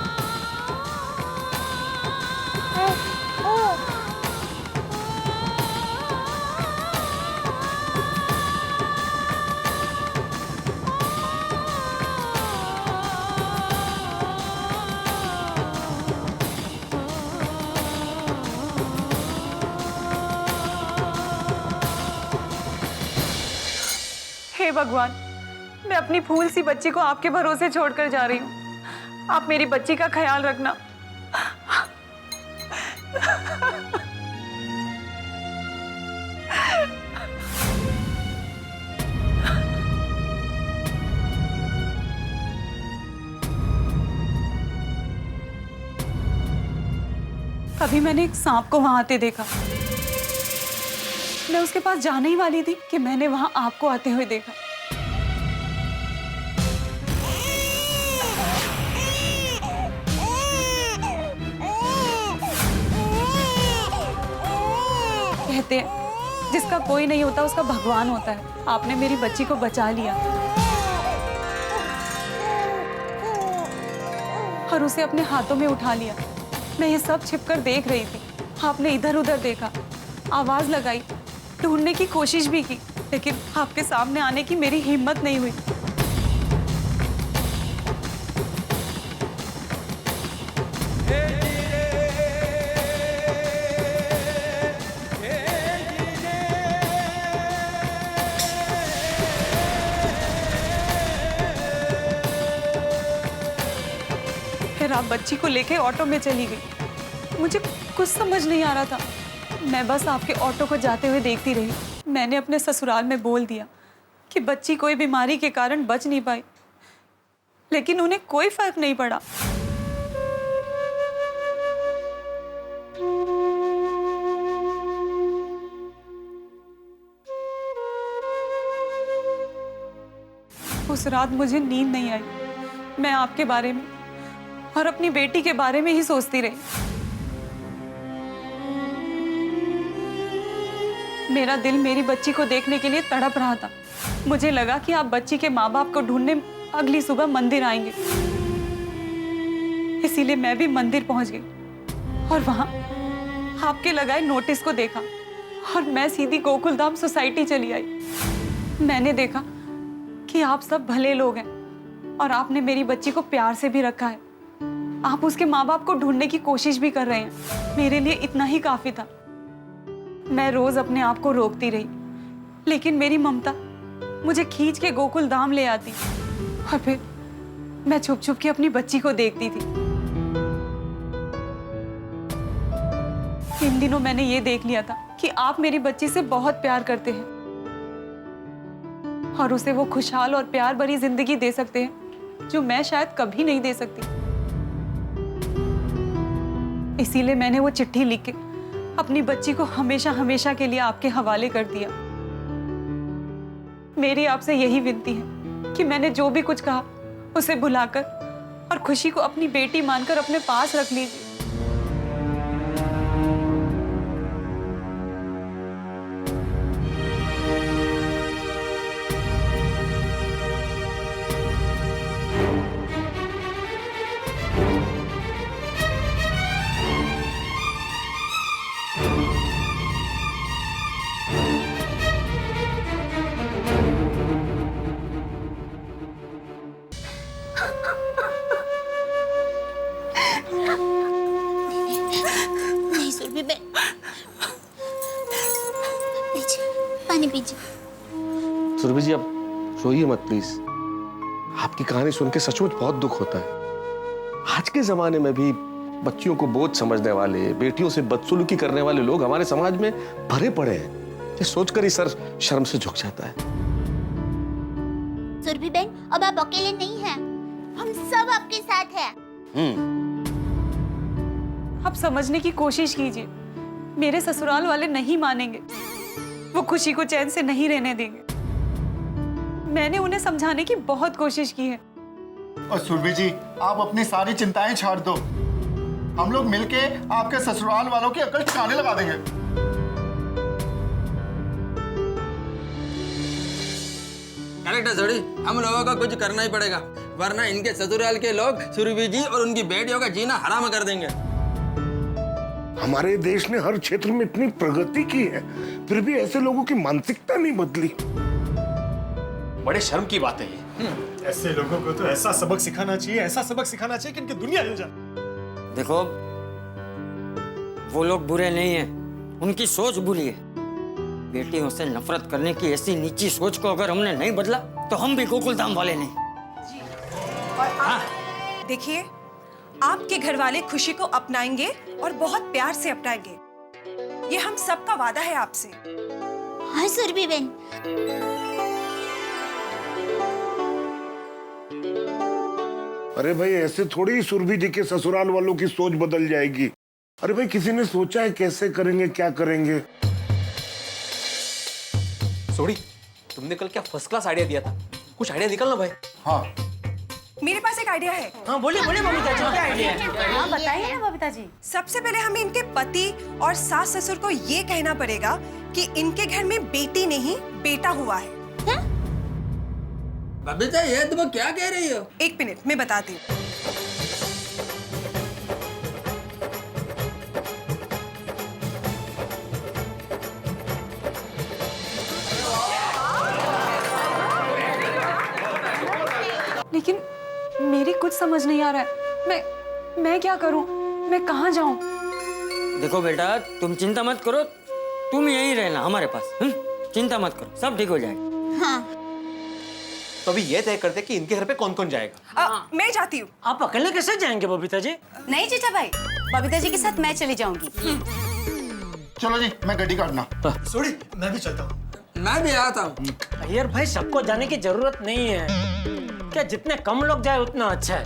हे भगवान, मैं अपनी फूल सी बच्ची को आपके भरोसे छोड़कर जा रही हूँ। आप मेरी बच्ची का ख्याल रखना। अभी मैंने एक सांप को वहां आते देखा। मैं उसके पास जाने ही वाली थी कि मैंने वहां आपको आते हुए देखा। कहते हैं जिसका कोई नहीं होता उसका भगवान होता है। आपने मेरी बच्ची को बचा लिया और उसे अपने हाथों में उठा लिया। मैं ये सब छिपकर देख रही थी। आपने इधर उधर देखा, आवाज लगाई, ढूंढने की कोशिश भी की, लेकिन आपके सामने आने की मेरी हिम्मत नहीं हुई। फिर आप बच्ची को लेके ऑटो में चली गई। मुझे कुछ समझ नहीं आ रहा था। मैं बस आपके ऑटो को जाते हुए देखती रही। मैंने अपने ससुराल में बोल दिया कि बच्ची कोई बीमारी के कारण बच नहीं पाई, लेकिन उन्हें कोई फर्क नहीं पड़ा। उस रात मुझे नींद नहीं आई। मैं आपके बारे में और अपनी बेटी के बारे में ही सोचती रही। मेरा दिल मेरी बच्ची को देखने के लिए तड़प रहा था। मुझे लगा कि आप बच्ची के माँ बाप को ढूंढने अगली सुबह मंदिर आएंगे, इसीलिए मैं भी मंदिर पहुंच गई और वहां आपके लगाए नोटिस को देखा और मैं सीधी गोकुलधाम सोसाइटी चली आई। मैंने देखा कि आप सब भले लोग हैं और आपने मेरी बच्ची को प्यार से भी रखा है। आप उसके माँ बाप को ढूंढने की कोशिश भी कर रहे हैं। मेरे लिए इतना ही काफी था। मैं रोज अपने आप को रोकती रही, लेकिन मेरी ममता मुझे खींच के गोकुल धाम ले आती और फिर मैं छुप छुप के अपनी बच्ची को देखती थी। इन दिनों मैंने ये देख लिया था कि आप मेरी बच्ची से बहुत प्यार करते हैं और उसे वो खुशहाल और प्यार भरी जिंदगी दे सकते हैं जो मैं शायद कभी नहीं दे सकती। इसीलिए मैंने वो चिट्ठी लिख के अपनी बच्ची को हमेशा हमेशा के लिए आपके हवाले कर दिया। मेरी आपसे यही विनती है कि मैंने जो भी कुछ कहा उसे भुलाकर और खुशी को अपनी बेटी मानकर अपने पास रख लीजिए। नहीं सुरभि बहन, पानी पीजिए। सुरभि जी, अब रोइए मत प्लीज। आपकी कहानी सुन के सचमुच बहुत दुख होता है। आज के जमाने में भी बच्चियों को बोझ समझने वाले, बेटियों से बदसलूकी करने वाले लोग हमारे समाज में भरे पड़े हैं। ये सोचकर ही सर शर्म से झुक जाता है। सुरभि बहन, अब आप अकेले नहीं हैं, हम सब आपके साथ हैं। आप समझने की कोशिश कीजिए। मेरे ससुराल वाले नहीं मानेंगे, वो खुशी को चैन से नहीं रहने देंगे। मैंने उन्हें समझाने की बहुत कोशिश की है। और सुरभि जी, आप अपनी सारी चिंताएं छोड़ दो। हम लोग मिलके आपके ससुराल वालों की अकल ठिकाने लगा देंगे। करेक्ट है जोड़ी, हम लोगों को कुछ करना ही पड़ेगा, वरना इनके ससुराल के लोग सुरभि जी और उनकी बेटियों का जीना हराम कर देंगे। हमारे देश ने हर क्षेत्र में इतनी प्रगति की है, फिर भी ऐसे लोगों की मानसिकता नहीं बदली। बड़े शर्म की बात है ये। ऐसे लोगों को तो ऐसा सबक सिखाना चाहिए, ऐसा सबक सिखाना चाहिए कि इनकी दुनिया हिल जाए। देखो, वो लोग बुरे नहीं हैं, उनकी सोच बुरी है। बेटियों से नफरत करने की ऐसी नीची सोच को अगर हमने नहीं बदला तो हम भी गोकुलधाम वाले नहीं। देखिए, आपके घर वाले खुशी को अपनाएंगे और बहुत प्यार से अपनाएंगे, ये हम सबका वादा है आपसे। हाँ सुरभि बहन। अरे भाई, ऐसे थोड़ी ही सुरभि जी के ससुराल वालों की सोच बदल जाएगी। अरे भाई किसी ने सोचा है कैसे करेंगे, क्या करेंगे? सोडी, तुमने कल क्या फर्स्ट क्लास आइडिया दिया था, कुछ आइडिया निकलना भाई। हाँ मेरे पास एक आइडिया है। हाँ बोलिए बोलिए बबीता जी, क्या आइडिया है? हाँ बताइए ना बबीता जी। सबसे पहले हमें इनके पति और सास ससुर को ये कहना पड़ेगा कि इनके घर में बेटी नहीं बेटा हुआ है। बबीता ये तुम क्या कह रही हो? एक मिनट मैं बताती हूँ। लेकिन मेरी कुछ समझ नहीं आ रहा है। मैं क्या करूं? मैं कहाँ जाऊं? देखो बेटा, तुम चिंता मत करो, तुम यहीं रहना हमारे पास। चिंता मत करो, सब ठीक हो जाएगा। हाँ। तो अभी ये तय करते कि इनके घर पे कौन कौन जाएगा। मैं जाती हूँ। आप अकेले कैसे जाएंगे बबीता जी? नहीं जीजा भाई, बबीता जी के साथ मैं चली जाऊंगी। चलो जी, मैं गड्डी काटना। सोडी, मैं भी चलता हूँ। मैं भी आता हूँ। अय्यर भाई, सबको जाने की जरूरत नहीं है। क्या जितने कम लोग जाए उतना अच्छा है,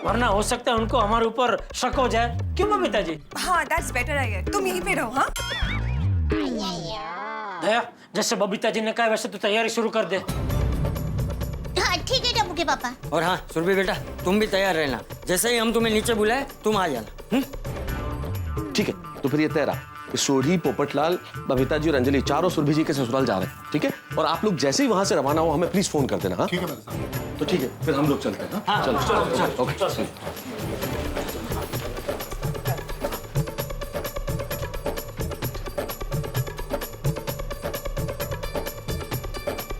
वरना हो सकता है उनको हमारे ऊपर शक हो जाए। क्यों बबीता जी? हाँ दैट्स बेटर है, तुम यहीं पे रहो। हाँ दया, जैसे बबीता जी ने कहा वैसे तो तैयारी शुरू कर दे। हाँ ठीक है टप्पू के पापा। और हाँ सुरभि बेटा, तुम भी तैयार रहना, जैसे ही हम तुम्हें नीचे बुलाए तुम आ जाना। ठीक है, तो फिर ये तय रहा, सोढ़ी, पोपटलाल, बबीता जी और अंजलि चारों सुरभि जी के ससुराल जा रहे हैं। ठीक है, और आप लोग जैसे ही वहां से रवाना हो हमें प्लीज फोन कर देना। हाँ ठीक है, तो ठीक है, फिर हम लोग चलते हैं। हाँ? चलो चलो ओके चलो।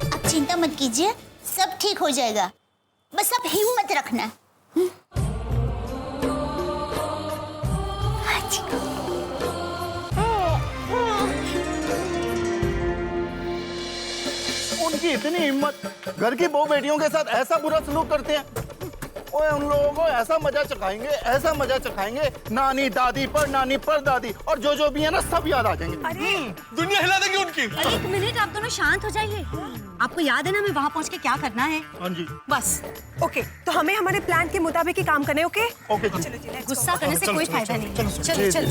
आप चिंता मत कीजिए, सब ठीक हो जाएगा, बस आप हिम्मत रखना। उनकी इतनी हिम्मत, घर की बहू बेटियों के साथ ऐसा बुरा सलूक करते हैं। ओए उन लोगों को ऐसा मजा चखाएंगे, ऐसा मजा चखाएंगे, नानी दादी पर नानी पर दादी, और जो भी है ना सब याद आ जाएंगे। अरे दुनिया हिला देंगे उनकी। एक मिनट, आप दोनों शांत हो जाइए। आपको याद है ना मैं वहाँ पहुँच के क्या करना है? हाँ जी। बस ओके, तो हमें हमारे प्लान के मुताबिक ही काम करने। ओके ओके चलो जी, let's go। गुस्सा करने से कोई फायदा नहीं। चलो चलो।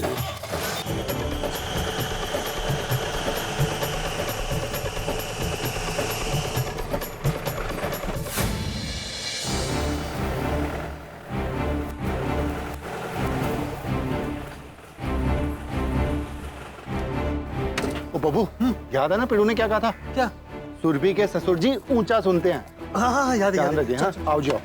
ओ बबू, याद है ना पिड़ू ने क्या कहा था? क्या? सुरभि के ससुर जी ऊंचा सुनते हैं। हाँ हाँ याद है, ध्यान रखिए। हाँ आओ जाओ।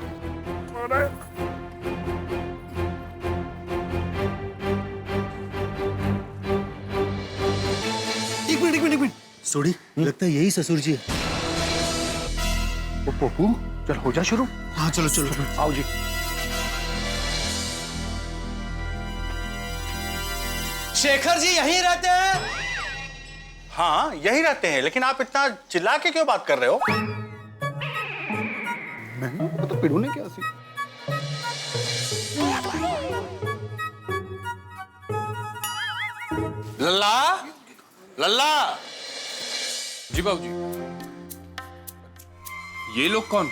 एक मिनट। सोडी, लगता है यही ससुर जी है। ओ बबू, चल हो जा शुरू। हाँ चलो। आओ जी। शेखर जी यहीं रहते हैं? हाँ यही रहते हैं, लेकिन आप इतना चिल्ला के क्यों बात कर रहे हो? मैं तो पिड़ू ने क्या सी? लल्ला, लल्ला। जी बाबूजी। ये लोग कौन?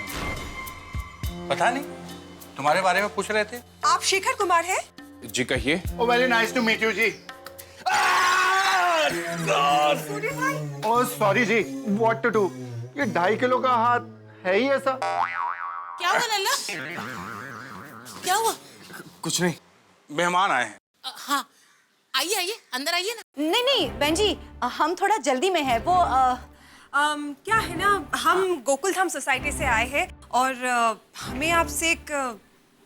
पता नहीं, तुम्हारे बारे में पूछ रहे थे। आप शेखर कुमार हैं? जी कहिए। Oh very nice to meet you जी। ओ सॉरी जी, व्हाट टू डू। ये 2.5 किलो का हाथ है ही ऐसा। क्या हुआ लल्ला? क्या हुआ? कुछ नहीं, मेहमान आए हैं। हाँ आइए आइए, अंदर आइए ना। नहीं बहन जी, हम थोड़ा जल्दी में है। वो क्या है ना, हम गोकुलधाम सोसाइटी से आए हैं और हमें आपसे एक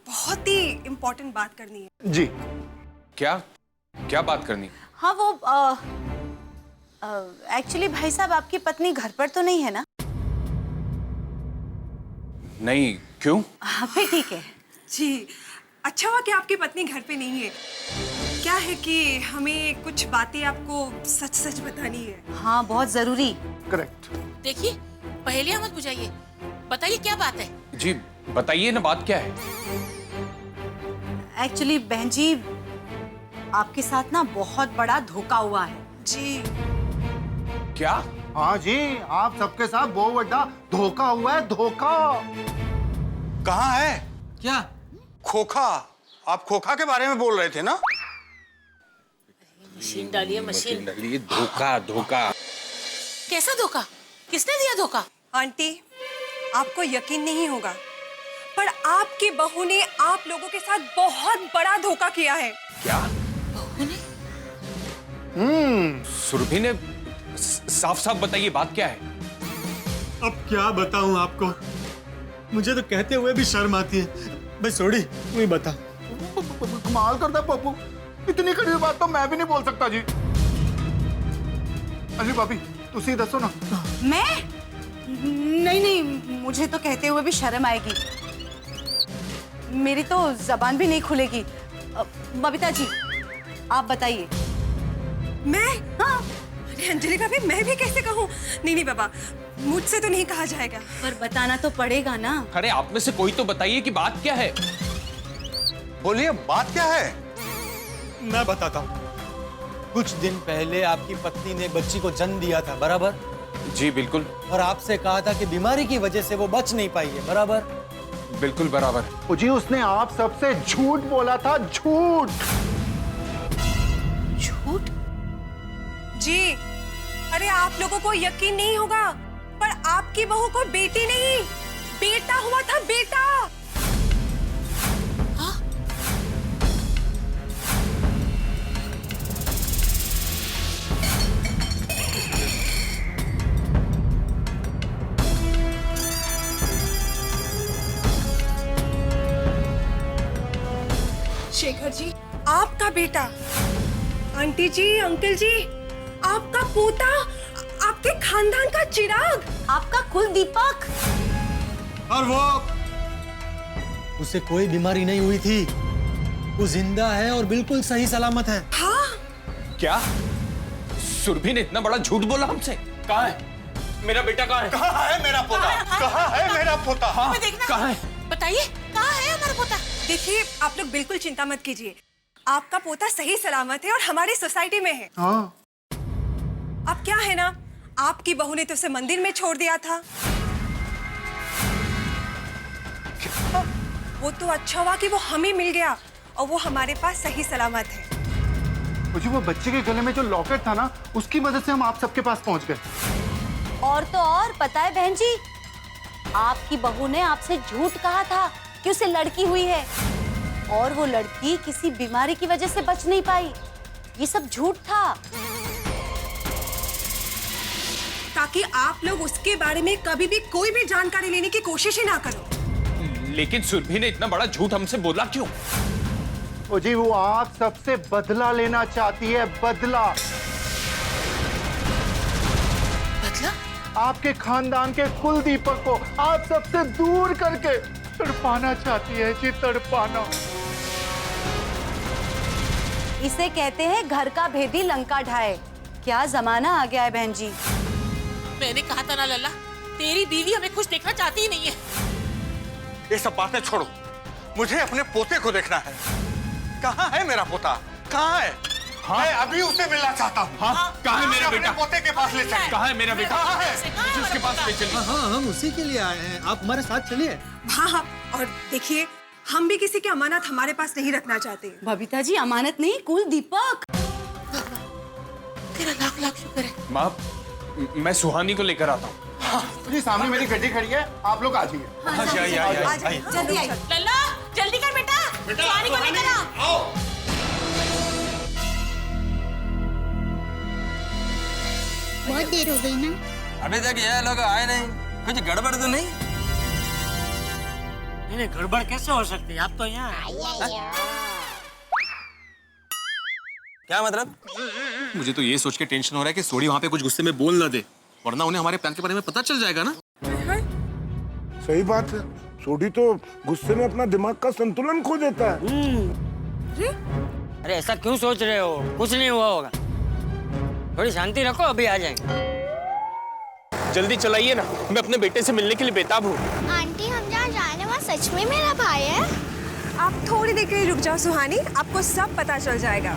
बहुत ही इम्पोर्टेंट बात करनी है। जी। क्या बात करनी? हाँ वो एक्चुअली भाई साहब, आपकी पत्नी घर पर तो नहीं है ना? नहीं, क्यों? हाँ फिर ठीक है जी। अच्छा हुआ कि आपकी पत्नी घर पे नहीं है। क्या है कि हमें कुछ बातें आपको सच बतानी है। हाँ बहुत जरूरी। करेक्ट। देखिए, पहेलियां मत बुझाइए, बताइए क्या बात है। जी बताइए ना, बात क्या है? एक्चुअली बहन जी, आपके साथ ना बहुत बड़ा धोखा हुआ है। जी। क्या? हाँ जी, आप सबके साथ बहुत बड़ा धोखा हुआ है। धोखा कहाँ है? क्या? खोखा। आप खोखा के बारे में बोल रहे थे ना? मशीन डालिए मशीन। डालिए। धोखा धोखा। कैसा धोखा? किसने दिया धोखा? आंटी, आपको यकीन नहीं होगा, पर आपकी बहू ने आप लोगों के साथ बहुत बड़ा धोखा किया है। क्या? बहू ने? सुरभि ने? साफ साफ बताइए बात क्या है? अब क्या बताऊं आपको, मुझे तो कहते हुए भी शर्म आती है। भाई सोडी तू ही बता। कमाल करता पप्पू, इतनी कड़ी बात तो मैं भी नहीं बोल सकता जी। अली भाभी तुसी दसो ना। मैं? नहीं, मुझे तो कहते हुए भी शर्म आएगी। मेरी तो जबान भी नहीं खुलेगी। बबीता जी आप बताइए। मैं? हाँ। अरे अंजलि भाभी, मैं भी कैसे कहूँ? नहीं बाबा, मुझसे तो नहीं कहा जाएगा। पर बताना तो पड़ेगा ना। अरे आप में से कोई तो बताइए कि बात क्या है। बोलिए बात क्या है? मैं बताता हूँ। कुछ दिन पहले आपकी पत्नी ने बच्ची को जन्म दिया था, बराबर? जी बिल्कुल। और आपसे कहा था कि बीमारी की वजह से वो बच नहीं पाई है, बराबर? बिल्कुल बराबर। ओ जी, उसने आप सबसे झूठ बोला था, झूठ। झूठ? जी, अरे आप लोगों को यकीन नहीं होगा, पर आपकी बहू को बेटी नहीं, बेटा हुआ था, बेटा। शेखर जी, आपका बेटा। आंटी जी, अंकल जी, आपका पोता, आपके खानदान का चिराग, आपका कुल दीपक। और वो उसे कोई बीमारी नहीं हुई थी, वो जिंदा है और बिल्कुल सही सलामत है। हाँ? क्या? सुरभि ने इतना बड़ा झूठ बोला हमसे? कहाँ है मेरा बेटा? कहाँ है? कहाँ है मेरा पोता? कहाँ है मेरा पोता? हाँ, देखना। कहाँ है? बताइए कहाँ है हमारा पोता? देखिए, आप लोग बिल्कुल चिंता मत कीजिए, आपका पोता सही सलामत है और हमारी सोसाइटी में है। हाँ। अब क्या है ना, आपकी बहू ने तो उसे मंदिर में छोड़ दिया था। वो तो अच्छा हुआ कि वो हमें मिल गया और वो हमारे पास सही सलामत है। जी, वो बच्चे के गले में जो लॉकेट था ना, उसकी मदद से हम आप सबके पास पहुंच गए। और तो और पता है बहन जी, आपकी बहू ने आपसे झूठ कहा था कि उसे लड़की हुई है और वो लड़की किसी बीमारी की वजह से बच नहीं पाई। ये सब झूठ था, ताकि आप लोग उसके बारे में कभी भी कोई भी जानकारी लेने की कोशिश ही ना करो। लेकिन सुरभि ने इतना बड़ा झूठ हमसे बोला क्यों? ओ जी, वो आप सबसे बदला लेना चाहती है, बदला। बदला? आपके खानदान के कुल दीपक को आप सबसे दूर करके तड़पाना चाहती है जी, तड़पाना। इसे कहते हैं घर का भेदी लंका ढाए। क्या जमाना आ गया है बहन जी। मैंने कहा था ना लल्ला, तेरी बीवी हमें खुश देखना चाहती ही नहीं है। ये सब बातें छोड़ो, मुझे अपने पोते को देखना है। कहाँ है मेरा पोता? कहाँ है? हाँ? मैं अभी उसे मिलना चाहता हूँ। हाँ? कहाँ है मेरा बेटा? पोते के पास ले चलिए। कहाँ है मेरा बेटा? कहाँ है? मुझे उसके पास ले चलिए। हाँ, हम उसी के लिए आए हैं, आप हमारे साथ चलिए। हाँ, और देखिए, हम भी किसी की अमानत हमारे पास नहीं रखना चाहते। बबीता जी, अमानत नहीं, कुल दीपक। तेरा लाख लाख शुक्र है। माँ, मैं सुहानी को लेकर आता हूँ। जी, सामने मेरी गड्डी खड़ी है, आप लोग आ जाइए। जल्दी आइए। लल्ला, जल्दी कर बेटा, सुहानी को लेकर आओ। बहुत देर हो गई ना। अभी तक ये लोग आए नहीं, कुछ गड़बड़ तो नहीं? नहीं, गड़बड़ कैसे हो सकती है? आप तो यहाँ क्या मतलब? मुझे तो ये सोच के टेंशन हो रहा है कि सोडी वहाँ पे कुछ गुस्से में बोल ना दे, वरना उन्हें हमारे प्लान के बारे में पता चल जाएगा ना। सही बात है, सोडी तो गुस्से में अपना दिमाग का संतुलन खो देता है। अरे ऐसा क्यों सोच रहे हो? कुछ नहीं हुआ होगा, थोड़ी शांति रखो, अभी आ जाएंगे। जल्दी चलाइए ना, मैं अपने बेटे से मिलने के लिए बेताब हूँ। आंटी, हम जहाँ जा रहे हैं वहाँ सच में मेरा भाई है? आप थोड़ी देर के लिए रुक जाओ सुहानी, आपको सब पता चल जाएगा।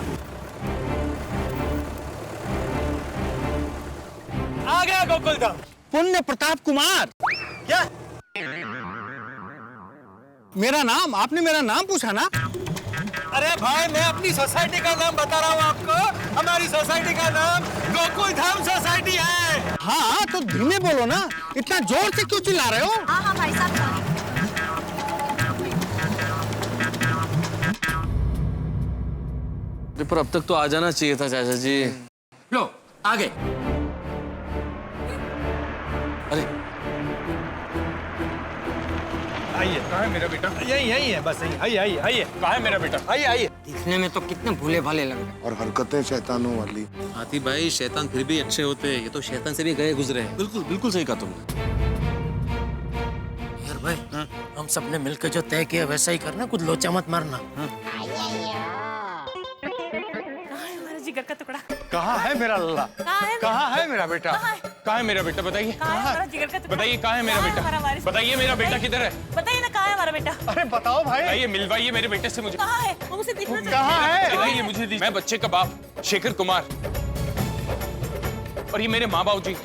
आ गया गोकुलधाम। पुण्य प्रताप कुमार। मेरा नाम? आपने मेरा नाम पूछा ना? अरे भाई मैं अपनी सोसाइटी का नाम बता रहा हूँ आपको। हमारी सोसाइटी का नाम गोकुल धाम सोसाइटी है। हाँ तो धीमे बोलो ना, इतना जोर से क्यों चिल्ला रहे हो? हाँ हाँ भाई साहब पर अब तक तो आ जाना चाहिए था चाचा जी। लो आगे। अरे आइए, कहाँ है मेरा बेटा? यही है, बस यही। आइए। कहाँ है मेरा बेटा? आइए। दिखने में तो कितने भोले भाले लग रहे हैं। और हरकतें शैतानों वाली। हाथी भाई शैतान फिर भी अच्छे होते हैं, ये तो शैतान से भी गए गुजरे हैं। बिल्कुल बिल्कुल सही कहा तुमने। यार भाई, हम सबने मिलकर जो तय किया वैसा ही करना, कुछ लोचा मत मारना। जिगर का टुकड़ा कहाँ है मेरा लल्ला? कहाँ है मेरा बेटा? कहाँ है मेरा बेटा? बताइए जिगर का टुकड़ा? बताइए कहाँ है मेरा बेटा? बताइए मेरा बेटा किधर है? बताइए ना कहाँ है हमारा बेटा? अरे बताओ भाई। बताइए, मिलवाइए मेरे बेटे से मुझे। कहाँ है? वो मुझे दिखना चाहिए। कहाँ है? बताइए मुझे। मैं बच्चे का बाप शेखर कुमार, और ये मेरे माँ बाबू जी।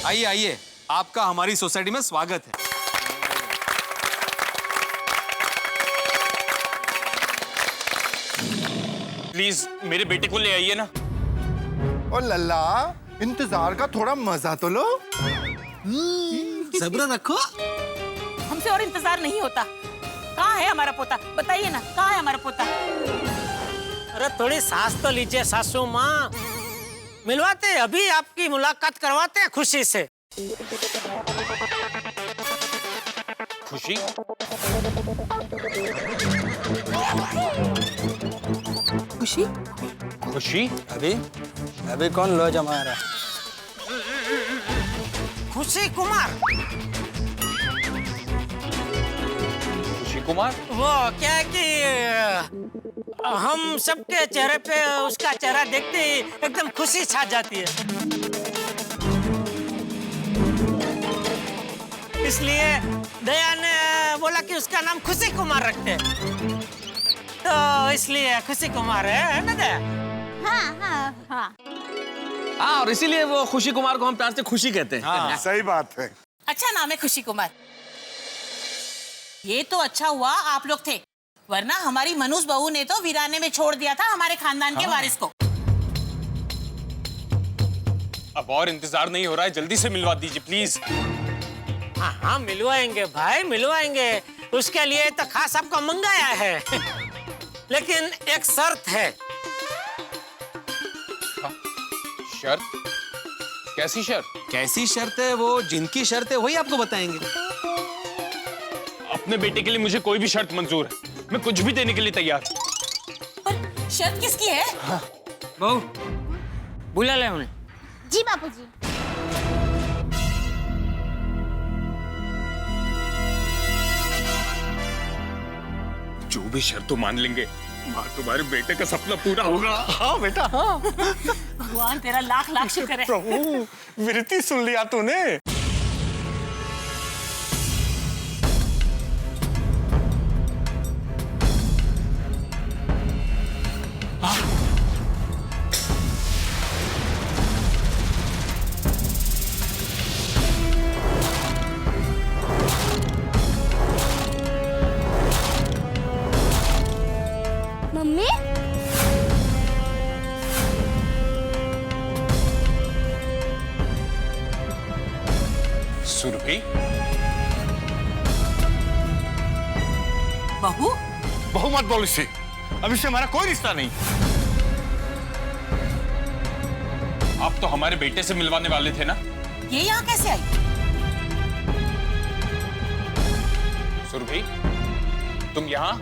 आइए, आपका हमारी सोसाइटी में स्वागत है। प्लीज मेरे बेटे को ले आइए ना। ओ लल्ला, इंतजार का थोड़ा मजा तो लो। सब्र रखो। हमसे और इंतजार नहीं होता। कहाँ है हमारा पोता? बताइए ना, कहाँ है हमारा पोता? अरे थोड़ी सांस तो लीजिए सासू माँ, मिलवाते हैं, अभी आपकी मुलाकात करवाते हैं खुशी से। खुशी? खुशी? खुशी? अभी कौन लो जमा रहा? खुशी कुमार। खुशी कुमार? वो क्या है कि हम सबके चेहरे पे उसका चेहरा देखते ही एकदम खुशी छा जाती है, इसलिए दया ने बोला कि उसका नाम खुशी कुमार रखते हैं, तो इसलिए खुशी कुमार है ना दया? हाँ, और इसीलिए वो खुशी कुमार को हम प्यार से खुशी कहते हैं। हाँ, सही बात है। अच्छा नाम है खुशी कुमार। ये तो अच्छा हुआ आप लोग थे, वरना हमारी मनुष बहू ने तो वीराने में छोड़ दिया था हमारे खानदान के वारिस को। अब और इंतजार नहीं हो रहा है, जल्दी से मिलवा दीजिए प्लीज। हाँ हाँ मिलवाएंगे भाई, मिलवाएंगे। उसके लिए तो खास आपको मंगाया है, लेकिन एक शर्त है। शर्त? कैसी शर्त? कैसी शर्त है? वो जिनकी शर्त है वही आपको बताएंगे। अपने बेटे के लिए मुझे कोई भी शर्त मंजूर है, मैं कुछ भी देने के लिए तैयार। पर शर्त किसकी है? बहू बुला ले उन्हें। जी बापूजी। जो भी शर्त तो मान लेंगे, माँ तुम्हारे बेटे का सपना पूरा होगा। हाँ बेटा, हाँ। भगवान तेरा लाख लाख शुक्र है। प्रभु, विनती सुन लिया तूने। मम्मी? सुरभि? बहू? बहू मत बोल इसे, अब इससे हमारा कोई रिश्ता नहीं। आप तो हमारे बेटे से मिलवाने वाले थे ना? ये यहाँ कैसे आई? सुरभि, तुम यहाँ?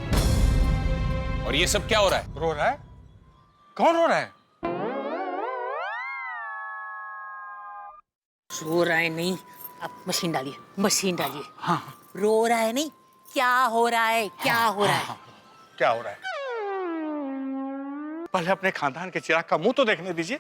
और ये सब क्या हो रहा है? रो रहा है? कौन रो रहा है? रो रहा है नहीं, आप मशीन डालिए, मशीन डालिए। हाँ। रो रहा है नहीं, क्या हो रहा है? क्या हो रहा है? क्या हो रहा है? पहले अपने खानदान के चिराग का मुंह तो देखने दीजिए।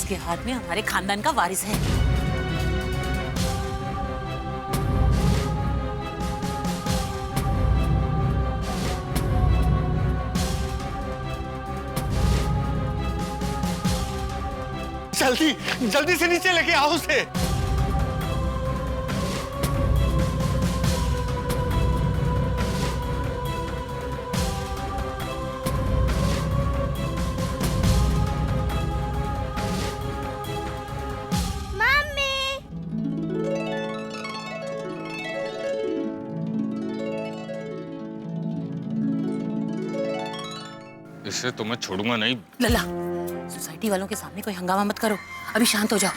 उसके हाथ में हमारे खानदान का वारिस है। जल्दी जल्दी से नीचे लेके आओ उसे। इससे तो मैं छोड़ूंगा नहीं। लल्ला, सोसाइटी वालों के सामने कोई हंगामा मत करो, अभी शांत हो जाओ।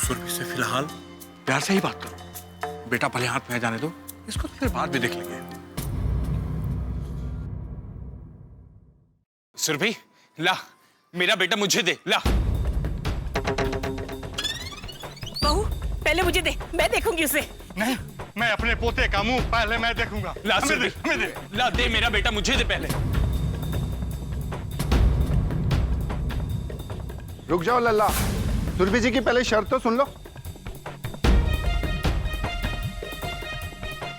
सुरभि से फिलहाल प्यार से ही बात करो। बेटा पहले हाथ में जाने दो, इसको तो फिर बाद में देख लेंगे। सुरभि, ला मेरा बेटा मुझे दे, ला। बहू, पहले मुझे दे, मैं देखूंगी उसे। नहीं, मैं अपने पोते का मुंह पहले मैं देखूंगा। ला हमें सुरभि, दे, हमें दे। ला दे मेरा बेटा मुझे दे पहले। रुक जाओ लल्ला, सुरभि जी की पहले शर्त तो सुन लो।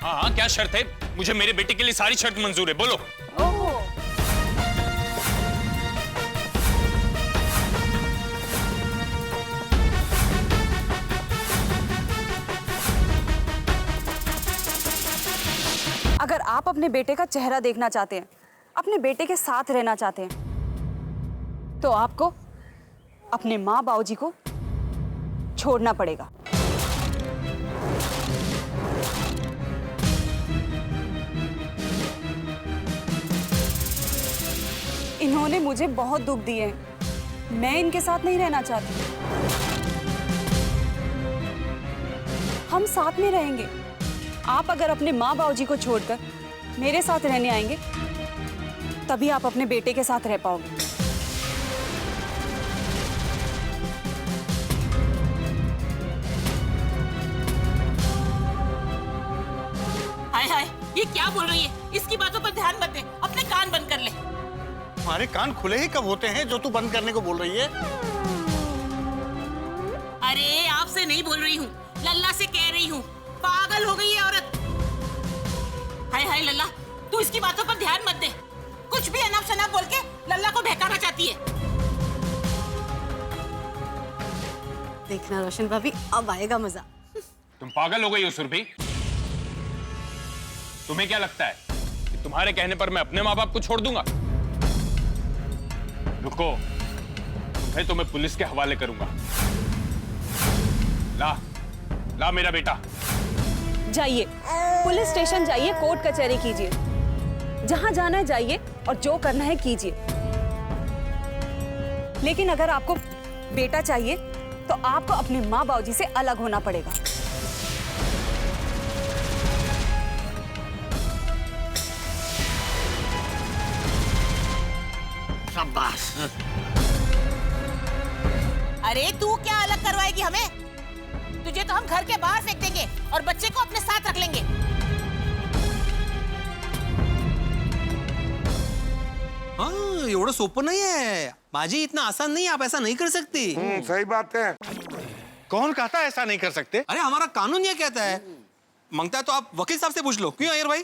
हाँ हाँ, क्या शर्त है? मुझे मेरे बेटे के लिए सारी शर्त मंजूर है, बोलो। अगर आप अपने बेटे का चेहरा देखना चाहते हैं, अपने बेटे के साथ रहना चाहते हैं, तो आपको अपने माँ बाबूजी को छोड़ना पड़ेगा। इन्होंने मुझे बहुत दुख दिए हैं, मैं इनके साथ नहीं रहना चाहती। हम साथ में रहेंगे। आप अगर अपने माँ बाबूजी को छोड़कर मेरे साथ रहने आएंगे, तभी आप अपने बेटे के साथ रह पाओगे। हाय हाय, ये क्या बोल रही है? इसकी बातों पर ध्यान मत दे, अपने कान बंद कर ले। हमारे कान खुले ही कब होते हैं जो तू बंद करने को बोल रही है? अरे आपसे नहीं बोल रही हूँ, लल्ला से कह रही हूँ। पागल हो गई है औरत। हाय हाय लल्ला, तू इसकी बातों पर ध्यान मत दे। कुछ भी अनाप शनाप बोल के लल्ला को बहकाना चाहती है। देखना रोशन भाभी, अब आएगा मजा। तुम पागल हो गई हो सुरभि? तुम्हें क्या लगता है कि तुम्हारे कहने पर मैं अपने माँ बाप को छोड़ दूंगा? रुको, तुम्हें तो मैं पुलिस के हवाले करूंगा। ला ला मेरा बेटा। जाइए, पुलिस स्टेशन जाइए, कोर्ट कचहरी कीजिए, जहां जाना है जाइए और जो करना है कीजिए। लेकिन अगर आपको बेटा चाहिए तो आपको अपने माँ बाबूजी से अलग होना पड़ेगा। शाबाश। अरे तू क्या अलग करवाएगी हमें? तुझे तो हम घर के बाहर फेंक देंगे और बच्चे को अपने साथ रख लेंगे। हाँ, एवढं सोपं नहीं है माजी, इतना आसान नहीं है, आप ऐसा नहीं कर सकती। सही बात है। कौन कहता है ऐसा नहीं कर सकते? अरे हमारा कानून ये कहता है। मांगता है तो आप वकील साहब से पूछ लो। क्यों अय्यर भाई?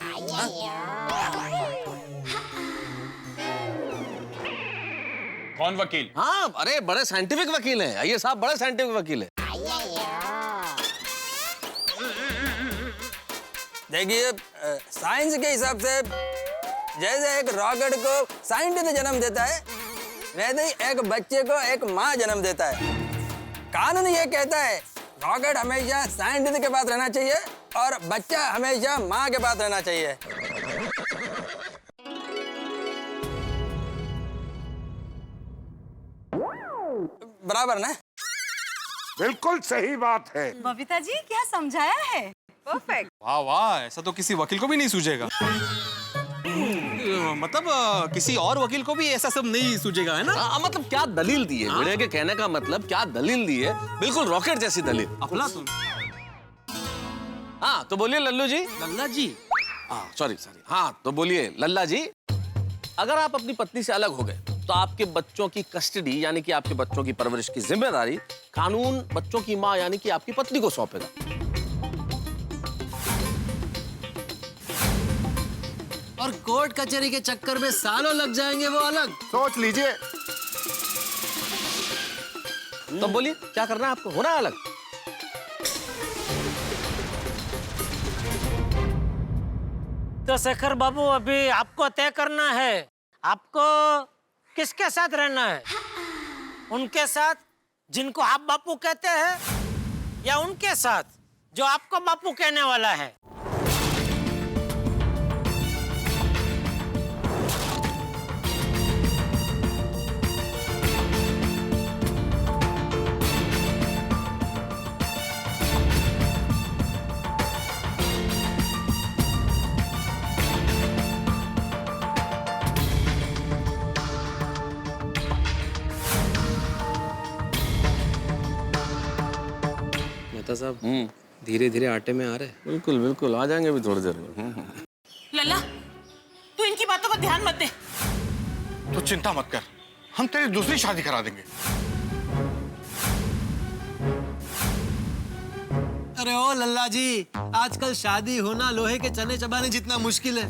कौन वकील? हाँ, अरे बड़े साइंटिफिक वकील हैं अय्यर साहब, बड़े साइंटिफिक वकील हैं। देखिए, साइंस के हिसाब से जैसे एक रॉकेट को साइंटिस्ट जन्म देता है, वैसे ही एक बच्चे को एक माँ जन्म देता है। कानून ये कहता है रॉकेट हमेशा साइंटिस्ट के पास रहना चाहिए और बच्चा हमेशा माँ के पास रहना चाहिए। बराबर ना? बिल्कुल सही बात है। बबीता जी, क्या समझाया है? परफेक्ट। वाह वाह, ऐसा तो किसी वकील को भी नहीं सूझेगा। मतलब किसी और वकील को भी ऐसा सब नहीं सूझेगा, है ना? मतलब क्या दलील दी है? मेरे के कहने का मतलब क्या दलील दी है? बिल्कुल रॉकेट जैसी दलील। अफलातून। हाँ तो बोलिए लल्लू जी। लल्ला जी, सॉरी। हाँ तो बोलिए लल्ला जी, अगर आप अपनी पत्नी से अलग हो गए तो आपके बच्चों की कस्टडी यानी कि आपके बच्चों की परवरिश की जिम्मेदारी कानून बच्चों की माँ यानी कि आपकी पत्नी को सौंपेगा। और कोर्ट कचहरी के चक्कर में सालों लग जाएंगे वो अलग। सोच लीजिए। तो बोलिए क्या करना है आपको, होना है अलग। तो शेखर बाबू अभी आपको तय करना है आपको किसके साथ रहना है, उनके साथ जिनको आप बापू कहते हैं या उनके साथ जो आपको बापू कहने वाला है। मेहता साहब धीरे धीरे आटे में आ रहे। बिल्कुल बिल्कुल आ जाएंगे अभी थोड़ी देर में। लल्ला तू इनकी बातों पर ध्यान मत दे। तो चिंता मत कर, हम तेरी दूसरी शादी करा देंगे। अरे ओ लल्ला जी, आजकल शादी होना लोहे के चने चबाने जितना मुश्किल है।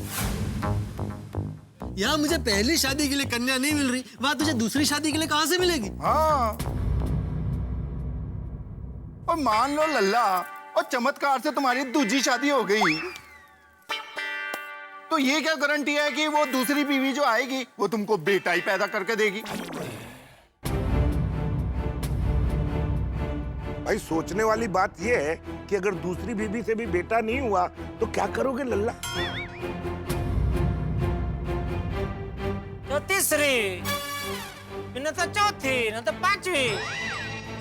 यहाँ मुझे पहली शादी के लिए कन्या नहीं मिल रही, वहां तुझे दूसरी शादी के लिए कहां से मिलेगी? हाँ, और मान लो लल्ला और चमत्कार से तुम्हारी दूसरी शादी हो गई, तो ये क्या गारंटी है कि वो दूसरी बीवी जो आएगी वो तुमको बेटा ही पैदा करके देगी? भाई सोचने वाली बात ये है कि अगर दूसरी बीवी से भी बेटा नहीं हुआ तो क्या करोगे लल्ला? तो तीसरी, न तो चौथी, न तो पांचवी,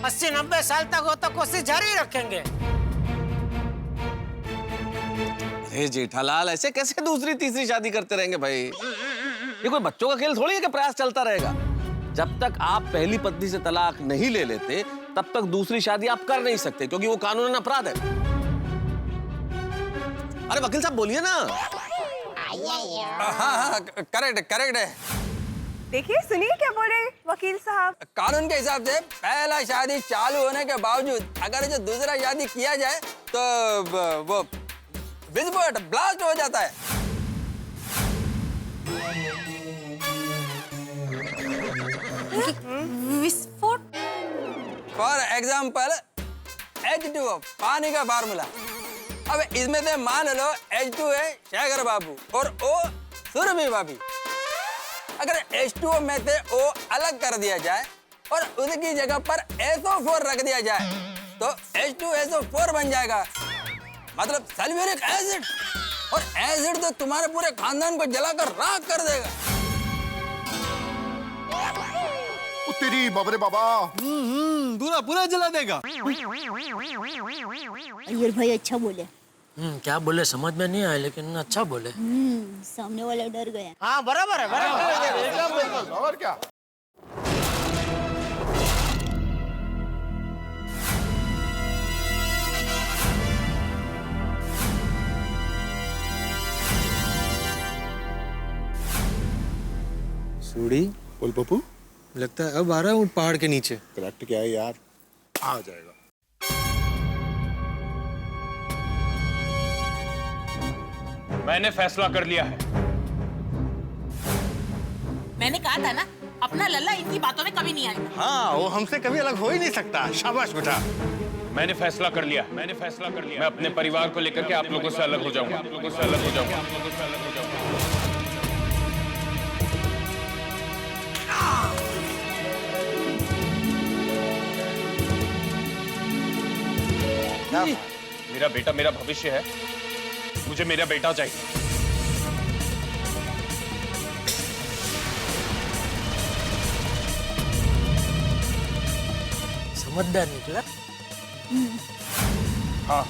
80-90 साल तक वो तो कोशिश जारी रखेंगे। अरे जेठालाल, ऐसे कैसे दूसरी तीसरी शादी करते रहेंगे भाई? ये कोई बच्चों का खेल थोड़ी है कि प्रयास चलता रहेगा। जब तक आप पहली पत्नी से तलाक नहीं ले लेते तब तक दूसरी शादी आप कर नहीं सकते, क्योंकि वो कानूनन अपराध है। अरे वकील साहब बोलिए ना। हाँ करेक्ट करेक्ट है। देखिए सुनिए क्या बोल रहे हैं वकील साहब। कानून के हिसाब से पहला शादी चालू होने के बावजूद अगर जो दूसरा शादी किया जाए तो वो विस्फोट ब्लास्ट हो जाता है। विस्फोट? फॉर एग्जाम्पल H2O पानी का फार्मूला। अब इसमें से मान लो H2 है शेखर बाबू और O सुरभि भाभी। अगर H2O में से O अलग कर दिया जाए और उसकी जगह पर SO4 रख दिया जाए तो H2SO4 बन जाएगा, मतलब सल्फ्यूरिक एसिड। और एसिड तो तुम्हारे पूरे खानदान को जलाकर राख कर देगा। तेरी बाबरे बाबा, पूरा पूरा जला देगा। अय्यर भाई अच्छा बोले। क्या बोले समझ में नहीं आया, लेकिन अच्छा बोले। सामने वाला डर गया। हाँ बराबर है, बराबर। और क्या? सूड़ी बोल पप्पू। लगता है अब आ रहा हूँ पहाड़ के नीचे। करेक्ट क्या है यार, आ जाएगा। मैंने फैसला कर लिया है। मैंने कहा था ना अपना लल्ला इनकी बातों में कभी नहीं आएगा। हाँ, वो हमसे कभी अलग हो ही नहीं सकता। शाबाश बेटा। मैंने फैसला कर लिया। मैं अपने परिवार को लेकर के आप लोगों से अलग हो जाऊंगा। मेरा बेटा मेरा भविष्य है, मुझे मेरा बेटा चाहिए। समझदार निकला। हाँ,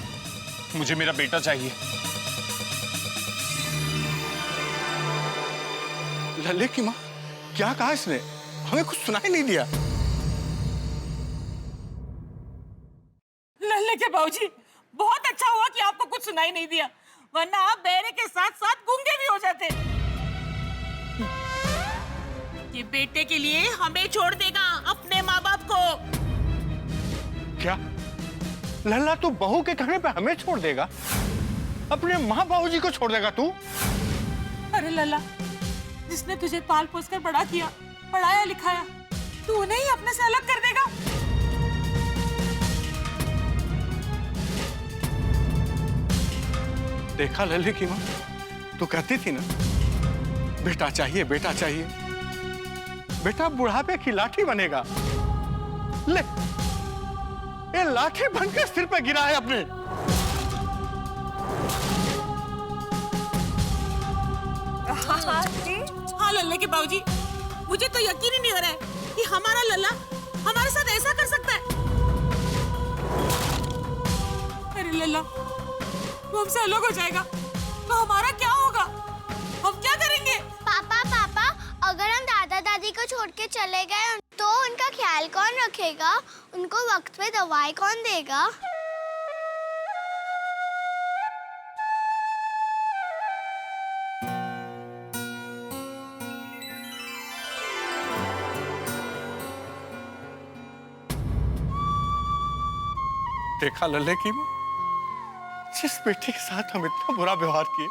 मुझे मेरा बेटा चाहिए। लल्ले की माँ, क्या कहा इसने? हमें कुछ सुनाई नहीं दिया। लल्ले के बाबूजी, बहुत अच्छा हुआ कि आपको कुछ सुनाई नहीं दिया, वरना आप बहरे के साथ साथ गूंगे भी हो जाते। ये बेटे के लिए हमें छोड़ देगा, अपने माँ बाप को। क्या लल्ला तू बहू के कहने पे हमें छोड़ देगा? अपने माँ बाबूजी को छोड़ देगा तू? अरे लल्ला, जिसने तुझे पाल पोस कर बड़ा किया, पढ़ाया लिखाया, तू उन्हें ही अपने से अलग कर देगा? देखा लल्ले की माँ, तू कहती थी ना बेटा चाहिए, बेटा चाहिए। बेटा बुढ़ापे की लाठी बनेगा। ले, ये लाठी बनकर सिर पे गिरा है अपने। हाँ लल्ला के बाबूजी, मुझे तो यकीन ही नहीं हो रहा है कि हमारा लल्ला हमारे साथ ऐसा कर सकता है। अरे लल्ला, वो हमसे अलग हो जाएगा तो हमारा क्या होगा? हम क्या करेंगे? पापा पापा, अगर हम दादा दादी को छोड़ के चले गए तो उनका ख्याल कौन रखेगा? उनको वक्त पे दवाई कौन देगा? देखा लल्ले की माँ, जिस बेटे के साथ हम इतना बुरा व्यवहार किए,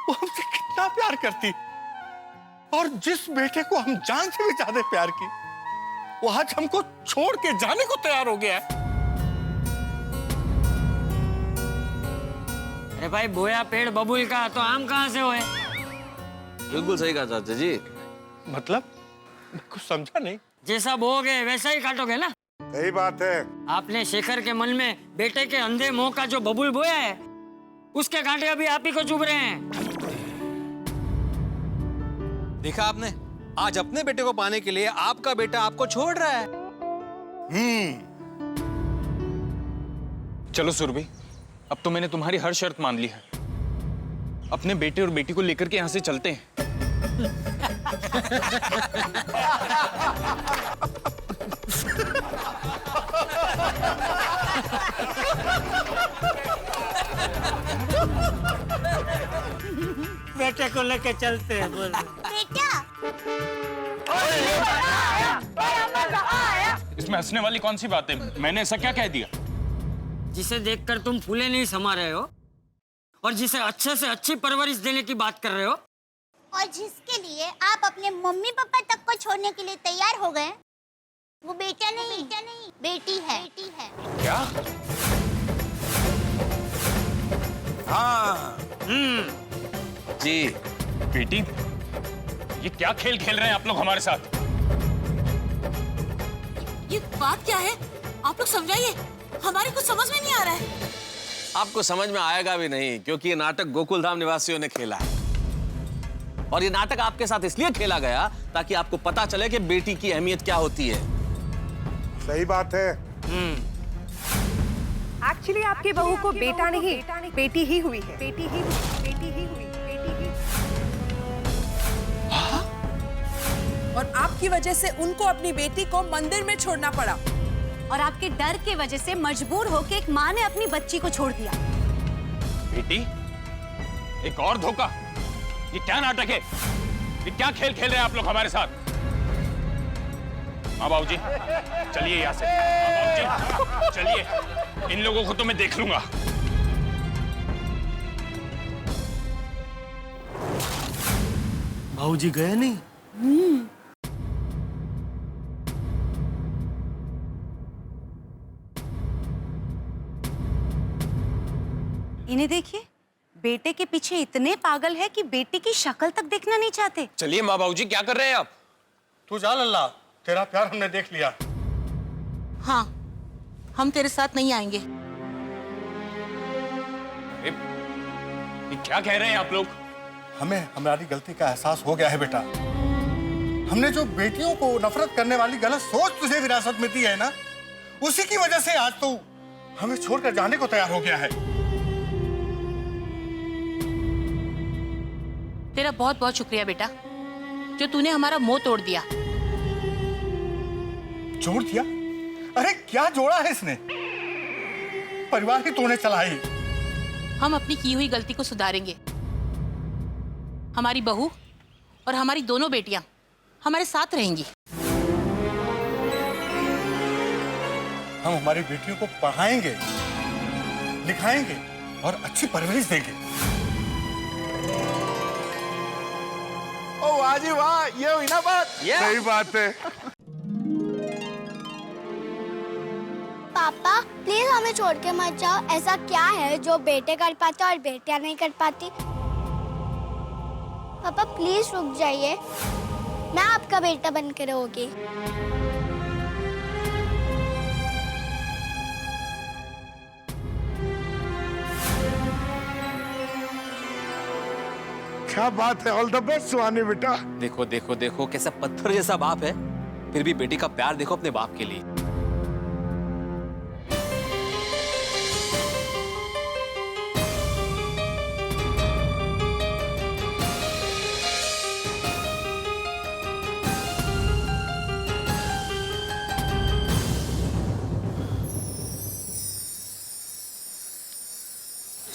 वो हमसे कितना प्यार करती, और जिस बेटे को हम जान से भी ज्यादा प्यार की, वो आज हमको छोड़ के जाने को तैयार हो गया है। अरे भाई, बोया पेड़ बबूल का तो आम कहाँ से हुए? बिल्कुल सही कहा चाचा जी। मतलब कुछ समझा नहीं। जैसा बोओगे वैसा ही काटोगे ना। सही बात है। आपने शेखर के मन में बेटे के अंधे मोह का जो बबूल बोया है, उसके कांटे अभी आप ही को चुभ रहे हैं। देखा आपने, आज अपने बेटे को पाने के लिए आपका बेटा आपको छोड़ रहा है। चलो सुरभि, अब तो मैंने तुम्हारी हर शर्त मान ली है। अपने बेटे और बेटी को लेकर के यहाँ से चलते हैं। बेटे को लेके चलते हैं। बोल बेटा, इसमें हंसने वाली कौन सी बात है? मैंने ऐसा क्या कह दिया? जिसे देखकर तुम फूले नहीं समा रहे हो और जिसे अच्छे से अच्छी परवरिश देने की बात कर रहे हो, और जिसके लिए आप अपने मम्मी पापा तक को छोड़ने के लिए तैयार हो गए, वो बेटा नहीं बेटी है। क्या? हाँ जी। बेटी, ये क्या खेल खेल रहे हैं आप लोग हमारे साथ? ये बात क्या है? आप लोग समझाइए, हमारे कुछ समझ में नहीं आ रहा है। आपको समझ में आएगा भी नहीं, क्योंकि ये नाटक गोकुलधाम निवासियों ने खेला है। और ये नाटक आपके साथ इसलिए खेला गया ताकि आपको पता चले कि बेटी की अहमियत क्या होती है। सही बात है। एक्चुअली आपके बहू को बेटा नहीं, बेटी ही हुई है। बेटी ही हुई। और आपकी वजह से उनको अपनी बेटी को मंदिर में छोड़ना पड़ा। और आपके डर के वजह से मजबूर होकर एक माँ ने अपनी बच्ची को छोड़ दिया। बेटी, एक और धोखा। ये क्या नाटक है? ये क्या खेल खेल रहे हैं आप लोग हमारे साथ? माँ बाबूजी, चलिए यहाँ से। माँ बाबूजी, चलिए, इन लोगों को तो मैं देख लूंगा। बाबूजी गए नहीं? इन्हें देखिए, बेटे के पीछे इतने पागल है कि बेटी की शक्ल तक देखना नहीं चाहते। चलिए माँ बाबूजी, क्या कर रहे हैं आप? तू जा लल्ला, तेरा प्यार हमने देख लिया। हाँ, हम तेरे साथ नहीं आएंगे। ये क्या कह रहे हैं आप लोग? हमें हमारी गलती का एहसास हो गया है बेटा। हमने जो बेटियों को नफरत करने वाली गलत सोच तुझे विरासत में दी है ना, उसी की वजह से आज तू हमें छोड़कर जाने को तैयार हो गया है। तेरा बहुत बहुत शुक्रिया बेटा, जो तूने हमारा मोह तोड़ दिया। जोड़ दिया? अरे क्या जोड़ा है इसने? परिवार ही तोड़ने चला है। हम अपनी की हुई गलती को सुधारेंगे। हमारी बहू और हमारी दोनों बेटियां हमारे साथ रहेंगी। हम हमारी बेटियों को पढ़ाएंगे, लिखाएंगे और अच्छी परवरिश देंगे। ओ वाह जी वाह, ये हुई ना बात। सही बात है। पापा प्लीज हमें छोड़ के मत जाओ। ऐसा क्या है जो बेटे कर पाते और बेटियां नहीं कर पाती? पापा प्लीज रुक जाइए, मैं आपका बेटा बन के रहूंगी। क्या बात है, ऑल द बेस्ट सुहानी बेटा। देखो देखो देखो कैसा पत्थर जैसा बाप है, फिर भी बेटी का प्यार देखो अपने बाप के लिए।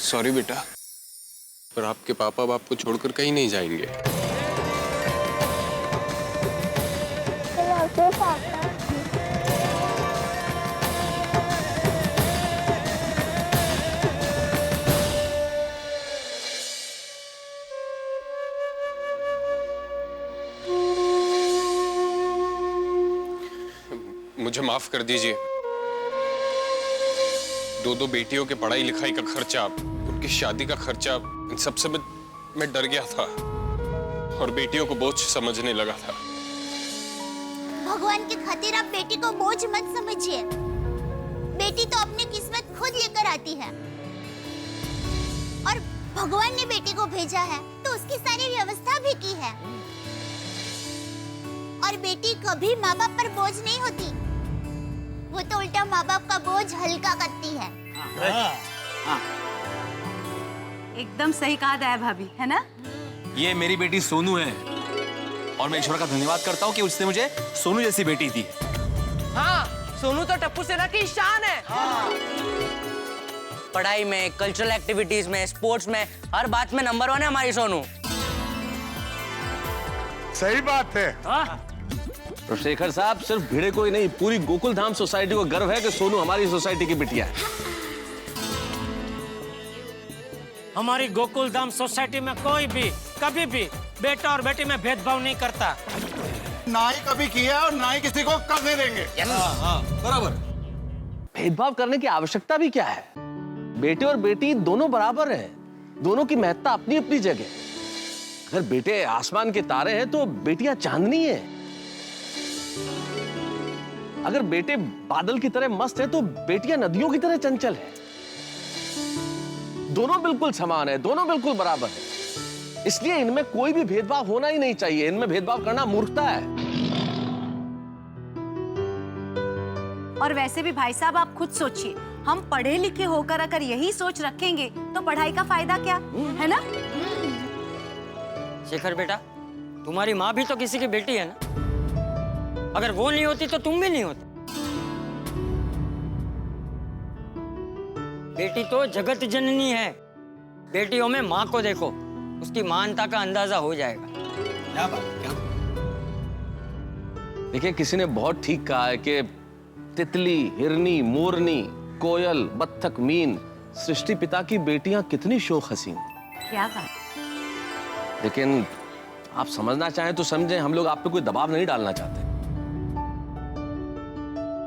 सॉरी बेटा, पर आपके पापा बाप को छोड़कर कहीं नहीं जाएंगे। मुझे माफ कर दीजिए। दो बेटियों के पढ़ाई लिखाई का खर्चा, उनकी शादी का खर्चा, इन सबसे मैं डर गया था और बेटियों को बोझ समझने लगा था। भगवान की खातिर आप बेटी को बोझ मत समझिए। बेटी तो अपनी किस्मत खुद लेकर आती है और भगवान ने बेटी को भेजा है तो उसकी सारी व्यवस्था भी की है। और बेटी कभी माँ बाप पर बोझ नहीं होती, वो तो उल्टा माँ बाप का बोझ हल्का करती है। एकदम सही कहा दया भाभी, है ना? ये मेरी बेटी सोनू है और मैं ईश्वर का धन्यवाद करता हूँ कि उसने मुझे सोनू जैसी बेटी दी। हाँ, सोनू तो टप्पू सेना की शान है। पढ़ाई में, कल्चरल एक्टिविटीज में, स्पोर्ट्स में, हर बात में नंबर 1 है हमारी सोनू। सही बात है। तो शेखर साहब, सिर्फ भिड़े को ही नहीं, पूरी गोकुल धाम सोसाइटी को गर्व है कि सोनू हमारी सोसाइटी की बिटिया है। हमारी गोकुल धाम सोसाइटी में कोई भी कभी भी बेटा और बेटी में भेदभाव नहीं करता। ना ही कभी किया और ना ही किसी को करने देंगे। बराबर। भेदभाव करने की आवश्यकता भी क्या है? बेटे और बेटी दोनों बराबर हैं, दोनों की महत्ता अपनी अपनी जगह। अगर बेटे आसमान के तारे हैं तो बेटियां चांदनी है। अगर बेटे बादल की तरह मस्त है तो बेटियां नदियों की तरह चंचल है। दोनों बिल्कुल समान है, दोनों बिल्कुल बराबर है। इसलिए इनमें कोई भी भेदभाव होना ही नहीं चाहिए। इनमें भेदभाव करना मूर्खता है। और वैसे भी भाई साहब, आप खुद सोचिए, हम पढ़े लिखे होकर अगर यही सोच रखेंगे तो पढ़ाई का फायदा क्या, है ना? शेखर बेटा, तुम्हारी माँ भी तो किसी की बेटी है ना। अगर वो नहीं होती तो तुम भी नहीं होते। बेटी तो जगत जननी है। बेटियों में माँ को देखो, उसकी महानता का अंदाजा हो जाएगा। क्या बात, क्या? देखिए, किसी ने बहुत ठीक कहा है कि तितली, हिरनी, मोरनी, कोयल, बत्तख, मीन, सृष्टि पिता की बेटियां कितनी शोख हसीन। क्या बात। लेकिन आप समझना चाहें तो समझें, हम लोग आप पे कोई दबाव नहीं डालना चाहते।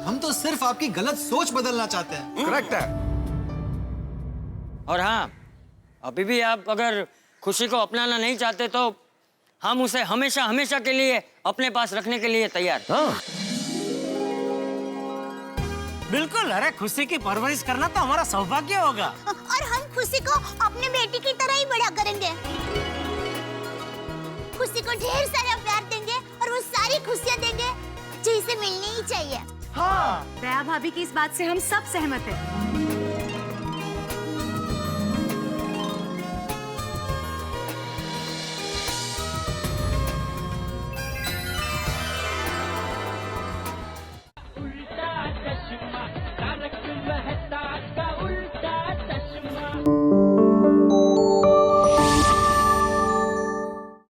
हम तो सिर्फ आपकी गलत सोच बदलना चाहते हैं। करेक्ट है। और हाँ, अभी भी आप अगर खुशी को अपनाना नहीं चाहते तो हम उसे हमेशा हमेशा के लिए अपने पास रखने के लिए तैयार। हाँ। बिल्कुल। अरे खुशी की परवरिश करना तो हमारा सौभाग्य होगा। और हम खुशी को अपने बेटी की तरह ही बड़ा करेंगे। खुशी को ढेर सारा प्यार देंगे और वो सारी खुशियाँ देंगे जो इसे मिलनी ही चाहिए। हाँ, दया भाभी की इस बात से हम सब सहमत हैं।